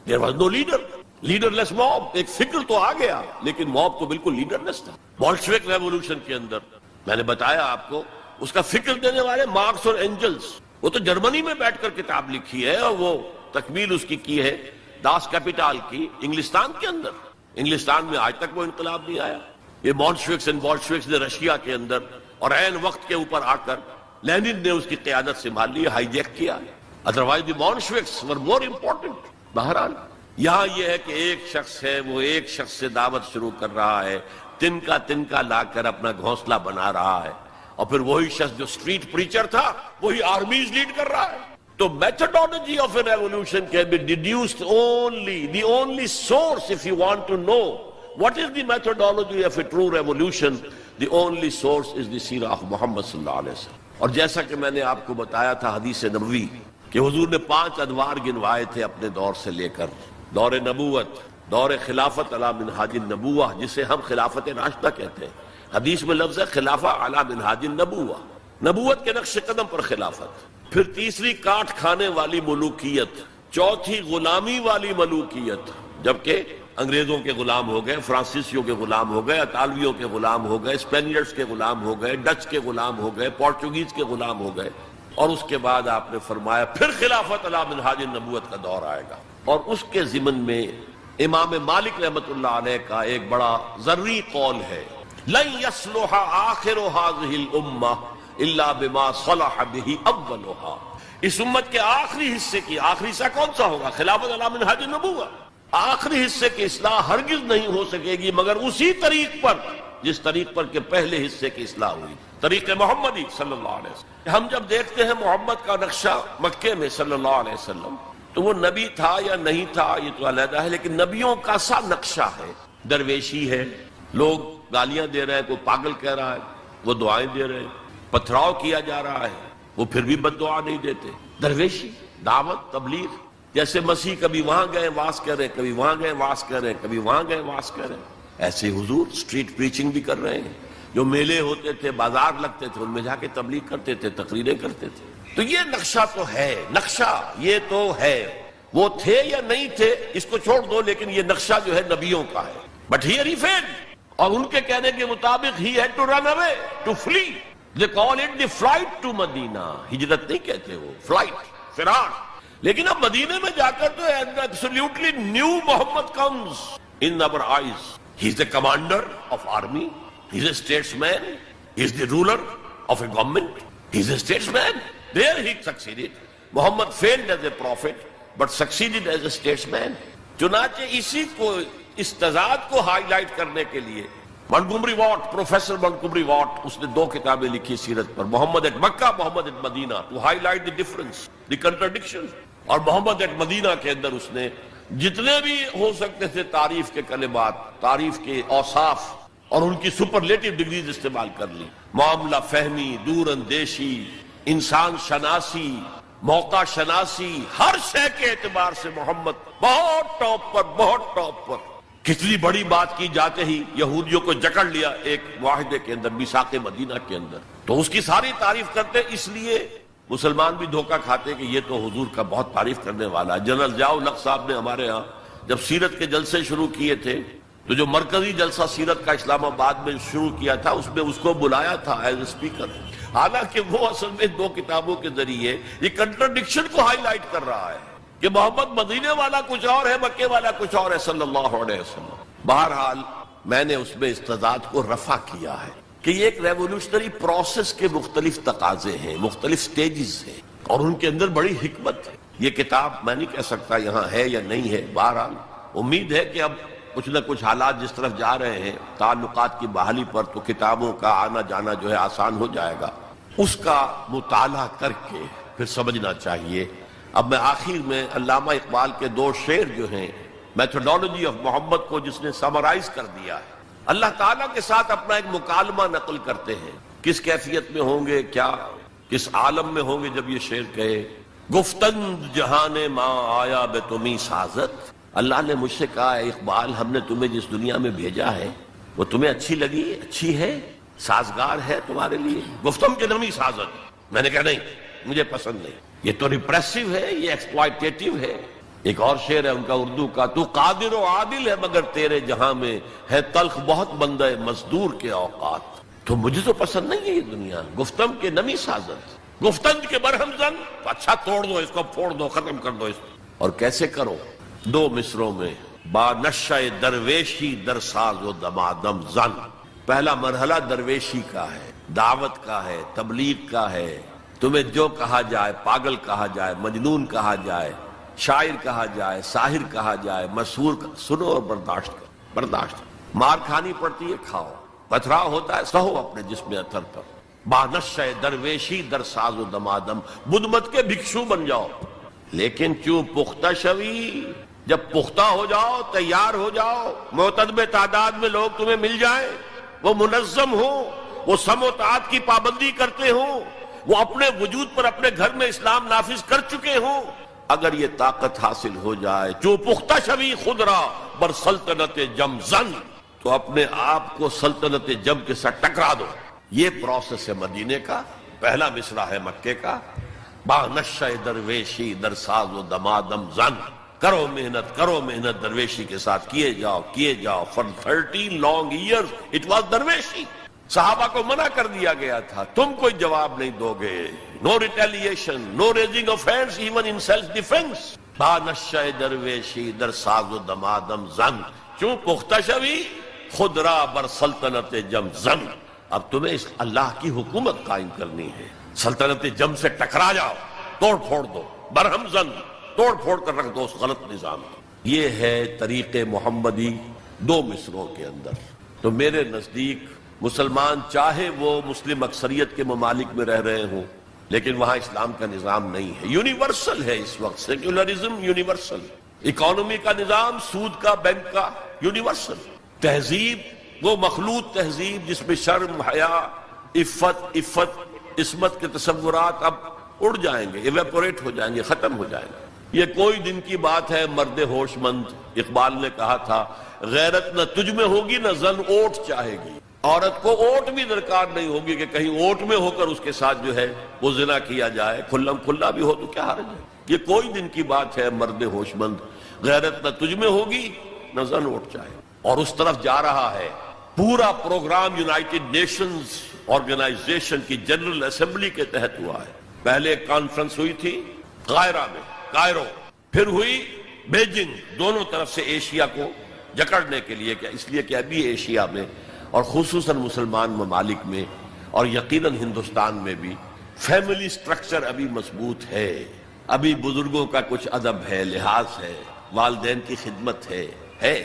there was no leader، leader less mob. ایک فکر تو آ گیا لیکن موب تو بالکل لیڈر لیس تھا. بولشوک ریولوشن کے اندر میں نے بتایا آپ کو، اس کا فکر دینے والے مارکس اور اینجلز، وہ تو جرمنی میں بیٹھ کر کتاب لکھی ہے اور وہ تکمیل اس کی ہے داس کیپیٹال کی انگلستان کے اندر. انگلستان میں آج تک وہ انقلاب نہیں آیا. یہ مونشوکس اینڈ بولشوکس نے رشیا کے اندر اور عین وقت کے اوپر آ کر لینن نے اس کی قیادت سنبھال لی، ہائی جیک کیا. ادروائز دی مونشوکس ور مور امپورٹنٹ. بہرحال یہاں یہ ہے کہ ایک شخص ہے، وہ ایک شخص سے دعوت شروع کر رہا ہے، تنکا لا کر اپنا گھونسلہ بنا رہا ہے، اور پھر وہی شخص جو اسٹریٹ پریچر تھا وہی آرمیز لیڈ کر رہا ہے. تو methodology of a revolution can be deduced only, the only source, if you want to know what is the methodology of a true revolution, the only source is the seerah of Muhammad صلی اللہ علیہ وسلم. اور جیسا کہ میں نے آپ کو بتایا تھا حدیث نبوی کہ حضور نے 5 ادوار گنوائے تھے اپنے دور سے لے کر، دور نبوت، دور خلافت علی منہاج النبوہ، جسے ہم خلافت راشدہ کہتے ہیں. حدیث میں لفظ ہے خلافہ علی منہاج النبوہ، نبوت کے نقش قدم پر خلافت. پھر تیسری کاٹ کھانے والی ملوکیت، چوتھی غلامی والی ملوکیت، جبکہ انگریزوں کے غلام ہو گئے، فرانسیسیوں کے غلام ہو گئے، اطالویوں کے غلام ہو گئے، اسپینیئرز کے غلام ہو گئے، ڈچ کے غلام ہو گئے، پورچوگیز کے غلام ہو گئے. اور اس کے بعد آپ نے فرمایا پھر خلافت علی منہاج النبوت کا دور آئے گا. اور اس کے ضمن میں امام مالک رحمۃ اللہ علیہ کا ایک بڑا ذری قول ہے، لن يصلح آخر هذه الامہ الا بما صلح به اولها. اس امت کے آخری حصے کی، آخری حصہ کون سا ہوگا؟ خلافت علی منہاج النبوہ. آخری حصے کی اصلاح ہرگز نہیں ہو سکے گی مگر اسی طریق پر جس طریق پر کہ پہلے حصے کی اصلاح ہوئی، طریق محمدی صلی اللہ علیہ وسلم. ہم جب دیکھتے ہیں محمد کا نقشہ مکے میں صلی اللہ علیہ وسلم، تو وہ نبی تھا یا نہیں تھا یہ تو علیحدہ ہے، لیکن نبیوں کا سا نقشہ ہے. درویشی ہے، لوگ گالیاں دے رہے ہیں، کوئی پاگل کہہ رہا ہے، وہ دعائیں دے رہے ہیں، پتھراؤ کیا جا رہا ہے، وہ پھر بھی بد دعا نہیں دیتے. درویشی، دعوت، تبلیغ. جیسے مسیح کبھی وہاں گئے واز کر رہے ہیں، کبھی وہاں گئے واز کر رہے ہیں، کبھی وہاں گئے واز کر رہے ہیں، ایسے حضور اسٹریٹ پریچنگ بھی کر رہے ہیں. جو میلے ہوتے تھے، بازار لگتے تھے، ان میں جا کے تبلیغ کرتے تھے، تقریریں کرتے تھے. تو یہ نقشہ تو ہے، نقشہ یہ تو ہے. وہ تھے یا نہیں تھے اس کو چھوڑ دو، لیکن یہ نقشہ جو ہے نبیوں کا ہے. But here he fled. اور ان کے کہنے کے مطابق ہی had to run away, to flee. They call it the flight to Medina. ہجرت نہیں کہتے وہ، فلائٹ. فراق۔ لیکن اب مدینے میں جا کر تو absolutely new Muhammad comes in our eyes. He is the commander of army. He is a statesman. He is the ruler of a government. He is a statesman. There he succeeded. Muhammad failed as a prophet but succeeded as a statesman. چنانچہ اسی کو اس تضاد کو high light کرنے کے لیے Montgomery Watt, professor Montgomery Watt, اس نے 2 کتابیں لکھی سیرت پر، Muhammad at Mecca, Muhammad at Medina, to highlight the difference, the contradiction. اور محمد ایٹ مدینہ کے اندر اس نے جتنے بھی ہو سکتے تھے تعریف کے کلمات، تعریف کے اوصاف اور ان کی سپرلیٹو ڈگریز استعمال کر لی۔ معاملہ فہمی، دور اندیشی، انسان شناسی، موقع شناسی، ہر شے کے اعتبار سے محمد بہت ٹاپ پر، بہت ٹاپ پر۔ کتنی بڑی بات کی جاتے ہی یہودیوں کو جکڑ لیا ایک معاہدے کے اندر، میثاق مدینہ کے اندر، تو اس کی ساری تعریف کرتے۔ اس لیے مسلمان بھی دھوکہ کھاتے کہ یہ تو حضور کا بہت تعریف کرنے والا ہے۔ جنرل ضیاء الحق صاحب نے ہمارے ہاں جب سیرت کے جلسے شروع کیے تھے تو جو مرکزی جلسہ سیرت کا اسلام آباد میں شروع کیا تھا اس میں اس کو بلایا تھا ایز اے اسپیکر، حالانکہ وہ اصل میں 2 کتابوں کے ذریعے یہ کنٹرڈکشن کو ہائی لائٹ کر رہا ہے کہ محمد مدینے والا کچھ اور ہے، مکے والا کچھ اور ہے صلی اللہ علیہ وسلم۔ بہرحال میں نے اس میں اس تضاد کو رفع کیا ہے کہ یہ ایک ریولوشنری پروسیس کے مختلف تقاضے ہیں، مختلف سٹیجز ہیں، اور ان کے اندر بڑی حکمت ہے۔ یہ کتاب میں نہیں کہہ سکتا یہاں ہے یا نہیں ہے، بہرحال امید ہے کہ اب کچھ نہ کچھ حالات جس طرف جا رہے ہیں تعلقات کی بحالی پر، تو کتابوں کا آنا جانا جو ہے آسان ہو جائے گا۔ اس کا مطالعہ کر کے پھر سمجھنا چاہیے۔ اب میں آخر میں علامہ اقبال کے 2 شعر جو ہیں میتھڈالوجی آف محمد کو جس نے سمرائز کر دیا ہے، اللہ تعالیٰ کے ساتھ اپنا ایک مکالمہ نقل کرتے ہیں، کس کیفیت میں ہوں گے، کیا کس عالم میں ہوں گے جب یہ شعر کہے گفتند جہان ماں آیا بے تمہیں سازت۔ اللہ نے مجھ سے کہا ہے اقبال، ہم نے تمہیں جس دنیا میں بھیجا ہے وہ تمہیں اچھی لگی، اچھی ہے، سازگار ہے تمہارے لیے؟ گفتم کے نمی سازت۔ میں نے کہا نہیں، مجھے پسند نہیں، یہ تو ریپریسو ہے، یہ ایکسپلائٹیٹو ہے۔ ایک اور شعر ہے ان کا اردو کا، تو قادر و عادل ہے مگر تیرے جہاں میں ہے تلخ بہت بندہ مزدور کے اوقات۔ تو مجھے تو پسند نہیں ہے یہ دنیا، گفتم کے نمی سازت، گفتند کے برہم زن، اچھا توڑ دو اس کو، پھوڑ دو، ختم کر دو اس کو۔ اور کیسے کرو؟ 2 مصروں میں، با نشہ درویشی در ساز و دمادم زن۔ پہلا مرحلہ درویشی کا ہے، دعوت کا ہے، تبلیغ کا ہے، تمہیں جو کہا جائے، پاگل کہا جائے، مجنون کہا جائے، شاعر کہا جائے، ساحر کہا جائے، مسحور، سنو اور برداشت کرو، برداشت۔ مار کھانی پڑتی ہے، کھاؤ، پتھراؤ ہوتا ہے، سہو اپنے جسم اثر پر۔ بانش درویشی در ساز و دمادم، بدھ مت کے بھکشو بن جاؤ، لیکن کیوں پختہ شوی، جب پختہ ہو جاؤ، تیار ہو جاؤ، معتدب تعداد میں لوگ تمہیں مل جائیں، وہ منظم ہوں، وہ سم و تعات کی پابندی کرتے ہوں، وہ اپنے وجود پر اپنے گھر میں اسلام نافذ کر چکے ہوں، اگر یہ طاقت حاصل ہو جائے، جو پختہ شوی خود را بر سلطنت جم زن، تو اپنے آپ کو سلطنت جم کے ساتھ ٹکرا دو۔ یہ پروسیس ہے مدینے کا، پہلا مصرع ہے مکے کا، با نشہ درویشی در ساز و دمادم زن۔ کرو محنت، کرو محنت، درویشی کے ساتھ کیے جاؤ، کیے جاؤ۔ For 13 long years it was درویشی۔ صحابہ کو منع کر دیا گیا تھا، تم کوئی جواب نہیں دو گے، no retaliation, no raising of hands even in self defense۔ با نشہ درویشی در ساز و دمادم زن، چوں پختہ شوی خود را بر سلطنت جم زن۔ اب تمہیں اس اللہ کی حکومت قائم کرنی ہے، سلطنت جم سے ٹکرا جاؤ، توڑ پھوڑ دو، برہم زن، توڑ پھوڑ کر رکھ دو اس غلط نظام کو۔ یہ ہے طریق محمدی 2 مصروں کے اندر۔ تو میرے نزدیک مسلمان چاہے وہ مسلم اکثریت کے ممالک میں رہ رہے ہوں، لیکن وہاں اسلام کا نظام نہیں ہے، یونیورسل ہے اس وقت، سیکولرزم یونیورسل، اکانومی کا نظام، سود کا، بینک کا، یونیورسل۔ تہذیب وہ مخلوط تہذیب جس میں شرم، حیا، عفت، عصمت کے تصورات اب اڑ جائیں گے، ایویپوریٹ ہو جائیں گے، ختم ہو جائیں گے۔ یہ کوئی دن کی بات ہے، مرد ہوش مند اقبال نے کہا تھا، غیرت نہ تجھ میں ہوگی نہ زن اوٹ چاہے گی۔ عورت کو اوٹ بھی درکار نہیں ہوگی کہ کہیں اوٹ میں ہو کر اس کے ساتھ جو ہے وہ زنا کیا جائے، کھلم کھلا بھی ہو تو کیا حرج ہے۔ یہ کوئی دن کی بات ہے، مرد ہوش مند، غیرت نہ تجھ میں ہوگی نہ زن اوٹ چاہے۔ اور اس طرف جا رہا ہے پورا پروگرام یونائٹڈ نیشنز آرگنائزیشن کی جنرل اسمبلی کے تحت ہوا ہے۔ پہلے ایک کانفرنس ہوئی تھی قاہرہ میں، کائرو، پھر ہوئی بیجنگ، دونوں طرف سے ایشیا کو جکڑنے کے لیے، کہ اس لیے کہ ابھی ایشیا میں اور خصوصاً مسلمان ممالک میں اور یقیناً ہندوستان میں بھی فیملی سٹرکچر ابھی مضبوط ہے، ابھی بزرگوں کا کچھ ادب ہے، لحاظ ہے، والدین کی خدمت ہے،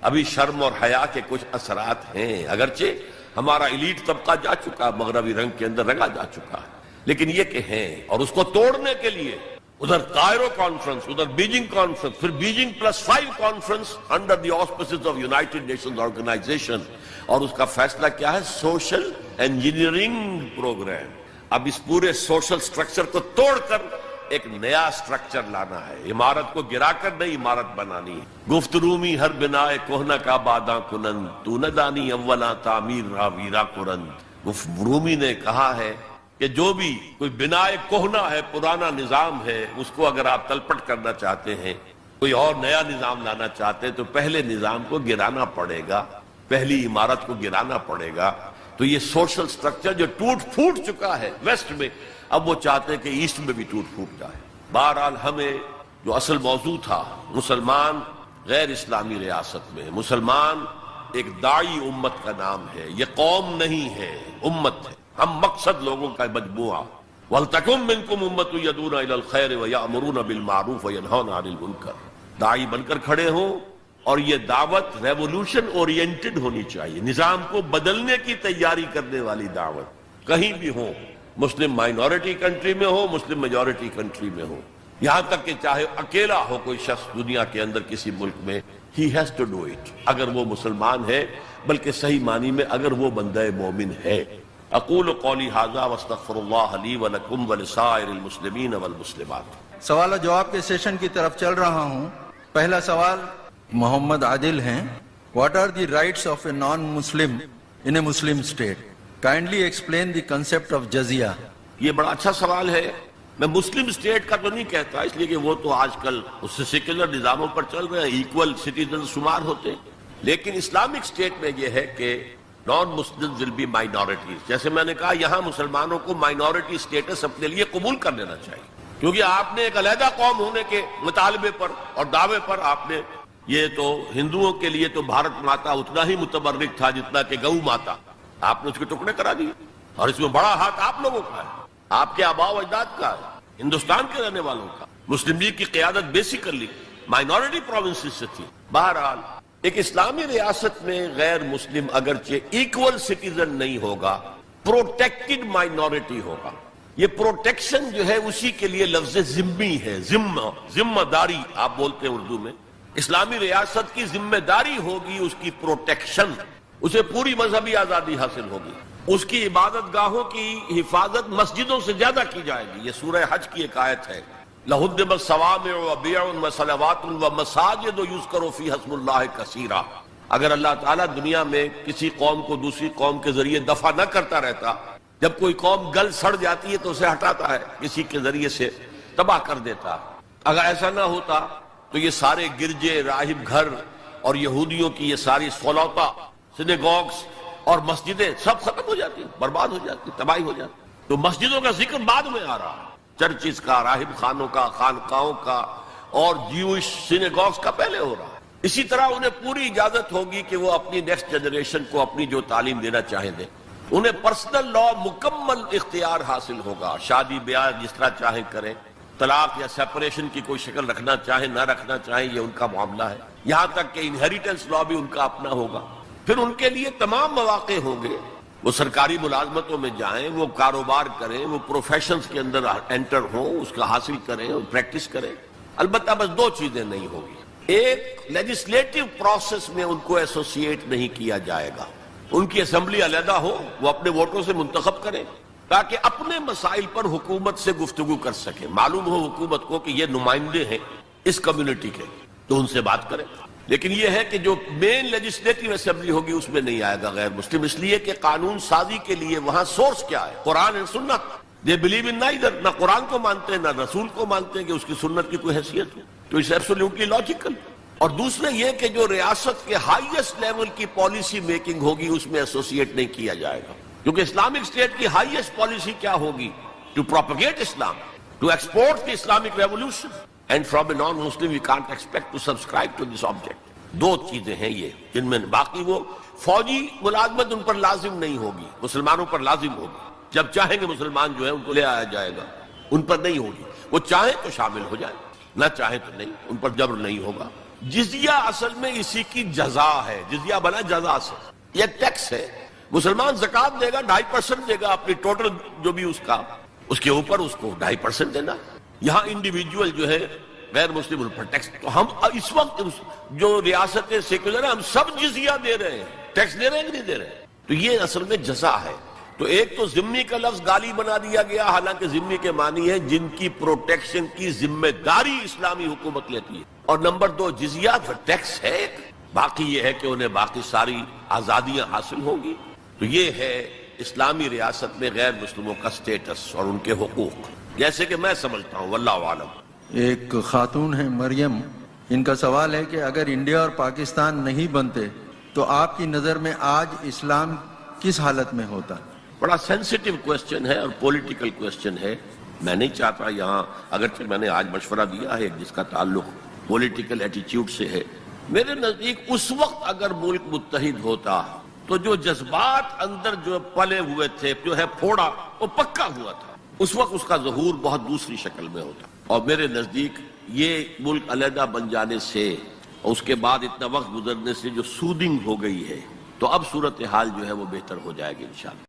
ابھی شرم اور حیا کے کچھ اثرات ہیں، اگرچہ ہمارا ایلیٹ طبقہ جا چکا، مغربی رنگ کے اندر رنگا جا چکا ہے، لیکن یہ کہ ہیں، اور اس کو توڑنے کے لیے ادھر کائرو کانفرنس، ادھر بیجنگ کانفرنس، پھر Beijing +5 conference under the auspices of United Nations organisation, اور اس کا فیصلہ کیا ہے؟ Social engineering program. اب اس پورے سوشل سٹرکچر کو توڑ کر ایک نیا سٹرکچر لانا ہے، عمارت کو گرا کر نئی عمارت بنانی ہے۔ گفت رومی ہر بنائے کوہنا کا باداں کنند، تو نہ دانی اولا تعمیر را ویرا کرند۔ گفت رومی نے کہا ہے کہ جو بھی کوئی بنائے کوہنا ہے، پرانا نظام ہے، اس کو اگر آپ تلپٹ کرنا چاہتے ہیں، کوئی اور نیا نظام لانا چاہتے ہیں، تو پہلے نظام کو گرانا پڑے گا، پہلی عمارت کو گرانا پڑے گا۔ تو یہ سوشل سٹرکچر جو ٹوٹ پھوٹ چکا ہے ویسٹ میں، اب وہ چاہتے ہیں کہ ایسٹ میں بھی ٹوٹ پھوٹ جائے۔ بہرحال ہمیں جو اصل موضوع تھا، مسلمان غیر اسلامی ریاست میں، مسلمان ایک داعی امت کا نام ہے، یہ قوم نہیں ہے، امت ہے، ہم مقصد لوگوں کا مجموعہ۔ وَلْتَكُن مِّنكُمْ أُمَّةٌ يَدْعُونَ إِلَى الْخَيْرِ وَيَأْمُرُونَ بِالْمَعْرُوفِ وَيَنْهَوْنَ عَنِ الْمُنكَرِ، داعی بن کر کھڑے ہوں، اور یہ دعوت ریولوشن اورینٹڈ ہونی چاہیے، نظام کو بدلنے کی تیاری کرنے والی دعوت، کہیں بھی ہو، مسلم مائنورٹی کنٹری میں ہو، مسلم میجورٹی کنٹری میں ہو، یہاں تک کہ چاہے اکیلا ہو کوئی شخص دنیا کے اندر کسی ملک میں، he has to do it، اگر وہ مسلمان ہے، بلکہ صحیح معنی میں اگر وہ بندہ مومن ہے۔ اقول قولی ھذا واستغفر اللہ لی ولکم ولسائر المسلمین والمسلمات۔ سوال و جواب کے سیشن کی طرف چل رہا ہوں۔ پہلا سوال محمد عادل ہیں۔ What are the rights of a non-Muslim in a Muslim state? Kindly explain the concept of جزیہ۔ یہ بڑا اچھا سوال ہے۔ میں مسلم اسٹیٹ کا تو نہیں کہتا، اس لیے کہ وہ تو آج کل اس سے سیکولر نظاموں پر چل رہے ہیں، ایکول سٹیزن شمار ہوتے ہیں، لیکن اسلامک اسٹیٹ میں یہ ہے کہ نان مسلم ول بی مائنورٹیز۔ جیسے میں نے کہا، یہاں مسلمانوں کو مائنورٹی اسٹیٹس اپنے لیے قبول کر لینا چاہیے، کیونکہ آپ نے ایک علیحدہ قوم ہونے کے مطالبے پر اور دعوے پر آپ نے، یہ تو ہندوؤں کے لیے تو بھارت ماتا اتنا ہی متبرک تھا جتنا کہ گو ماتا، آپ نے اس کے ٹکڑے کرا دیے، اور اس میں بڑا ہاتھ آپ لوگوں کا ہے، آپ کے آباء و اجداد کا ہے، ہندوستان کے رہنے والوں کا۔ مسلم لیگ کی قیادت بیسیکلی مائنورٹی پروونسز سے تھی۔ بہرحال ایک اسلامی ریاست میں غیر مسلم اگرچہ ایکول سٹیزن نہیں ہوگا، پروٹیکٹڈ مائنورٹی ہوگا۔ یہ پروٹیکشن جو ہے اسی کے لیے لفظ ذمہ ہے، ذمہ داری آپ بولتے ہیں اردو میں۔ اسلامی ریاست کی ذمہ داری ہوگی اس کی پروٹیکشن، اسے پوری مذہبی آزادی حاصل ہوگی، اس کی عبادت گاہوں کی حفاظت مسجدوں سے زیادہ کی جائے گی۔ یہ سورہ حج کی ایک آیت ہے، لَهُدِّمَ الصَّوَامِعُ وَبِيَعٌ وَصَلَوَاتٌ وَمَسَاجِدُ يُذْكَرُ فِيهَا اسْمُ اللَّهِ كَثِيرًا۔ اگر اللہ تعالیٰ دنیا میں کسی قوم کو دوسری قوم کے ذریعے دفع نہ کرتا رہتا، جب کوئی قوم گل سڑ جاتی ہے تو اسے ہٹاتا ہے، کسی کے ذریعے سے تباہ کر دیتا۔ اگر ایسا نہ ہوتا تو یہ سارے گرجے، راہب گھر اور یہودیوں کی یہ ساری سولوتا، سینیگوگز اور مسجدیں سب ختم ہو جاتی، برباد ہو جاتی، تباہی ہو جاتی۔ تو مسجدوں کا ذکر بعد میں آ رہا ہے، چرچز کا، راہب خانوں کا، خانقاہوں کا اور جیوش سینیگوگز کا پہلے ہو رہا ہے۔ اسی طرح انہیں پوری اجازت ہوگی کہ وہ اپنی نیکسٹ جنریشن کو اپنی جو تعلیم دینا چاہیں دیں، انہیں پرسنل لا مکمل اختیار حاصل ہوگا، شادی بیاہ جس طرح چاہیں کریں، طلاق یا سیپریشن کی کوئی شکل رکھنا چاہیں نہ رکھنا چاہیں یہ ان کا معاملہ ہے، یہاں تک کہ انہیریٹنس لا بھی ان کا اپنا ہوگا۔ پھر ان کے لیے تمام مواقع ہوں گے، وہ سرکاری ملازمتوں میں جائیں، وہ کاروبار کریں، وہ پروفیشنز کے اندر انٹر ہوں، اس کا حاصل کریں اور پریکٹس کریں۔ البتہ بس دو چیزیں نہیں ہوگی، ایک لیجسلیٹو پروسیس میں ان کو ایسوسیٹ نہیں کیا جائے گا، ان کی اسمبلی علیحدہ ہو، وہ اپنے ووٹوں سے منتخب کریں تاکہ اپنے مسائل پر حکومت سے گفتگو کر سکیں، معلوم ہو حکومت کو کہ یہ نمائندے ہیں اس کمیونٹی کے، تو ان سے بات کریں۔ لیکن یہ ہے کہ جو مین لیجسلیٹو اسمبلی ہوگی اس میں نہیں آئے گا غیر مسلم، اس لیے کہ قانون سازی کے لیے وہاں سورس کیا ہے؟ قرآن اور سنت۔ دے بلیو ان نائدر، نہ قرآن کو مانتے ہیں نہ رسول کو مانتے ہیں کہ اس کی سنت کی کوئی حیثیت ہو، تو اس ایبسولوٹلی لاجیکل۔ اور دوسرا یہ کہ جو ریاست کے ہائیسٹ لیول کی پالیسی میکنگ ہوگی اس میں ایسوسیٹ نہیں کیا جائے گا، کیونکہ اسلامک اسٹیٹ کی ہائیسٹ پالیسی کیا ہوگی؟ To propagate Islam, to export the Islamic revolution. And from a non-Muslim we can't expect to subscribe to this object. دو چیزیں ہیں یہ جن میں باقی وہ فوجی ملازمت ان پر لازم نہیں ہوگی، مسلمانوں پر لازم ہوگی. جب چاہیں گے مسلمان جو ہے ان کو لے آیا جائے گا، ان پر نہیں ہوگی. وہ چاہیں تو شامل ہو جائیں، نہ چاہیں تو نہیں، ان پر جبر نہیں ہوگا. جزیہ اصل میں اسی کی جزا ہے، جزیہ بنا جزا سے، یہ ٹیکس ہے. مسلمان زکوٰۃ دے گا 2.5% دے گا اپنی ٹوٹل جو بھی اس کا، اس کے اوپر اس کو 2.5% دینا. یہاں انڈیویجول جو ہے غیر مسلم ان پر ٹیکس. تو ہم اس وقت جو ریاستیں سیکولر ہیں ہم سب جزیہ دے رہے ہیں، ٹیکس دے رہے ہیں کہ نہیں دے رہے. تو یہ اصل میں جزا ہے. تو ایک تو ذمہ کا لفظ گالی بنا دیا گیا، حالانکہ ذمہ کے معنی ہے جن کی پروٹیکشن کی ذمہ داری اسلامی حکومت لیتی ہے. اور نمبر 2 جزیہ ٹیکس ہے. باقی یہ ہے کہ انہیں باقی ساری آزادیاں حاصل ہوں گی. تو یہ ہے اسلامی ریاست میں غیر مسلموں کا سٹیٹس اور ان کے حقوق، جیسے کہ میں سمجھتا ہوں. واللہ عالم. ایک خاتون ہے مریم، ان کا سوال ہے کہ اگر انڈیا اور پاکستان نہیں بنتے تو آپ کی نظر میں آج اسلام کس حالت میں ہوتا؟ بڑا سینسیٹیو کویسچن ہے اور پولیٹیکل کویسچن ہے. میں نہیں چاہتا یہاں، اگرچہ میں نے آج مشورہ دیا ہے جس کا تعلق پولیٹیکل ایٹیچیوڈ سے ہے. میرے نزدیک اس وقت اگر ملک متحد ہوتا تو جو جذبات اندر جو پلے ہوئے تھے، جو ہے پھوڑا، وہ پکا ہوا تھا. اس وقت اس کا ظہور بہت دوسری شکل میں ہوتا. اور میرے نزدیک یہ ملک علیحدہ بن جانے سے اور اس کے بعد اتنا وقت گزرنے سے جو سودنگ ہو گئی ہے، تو اب صورتحال جو ہے وہ بہتر ہو جائے گی انشاءاللہ.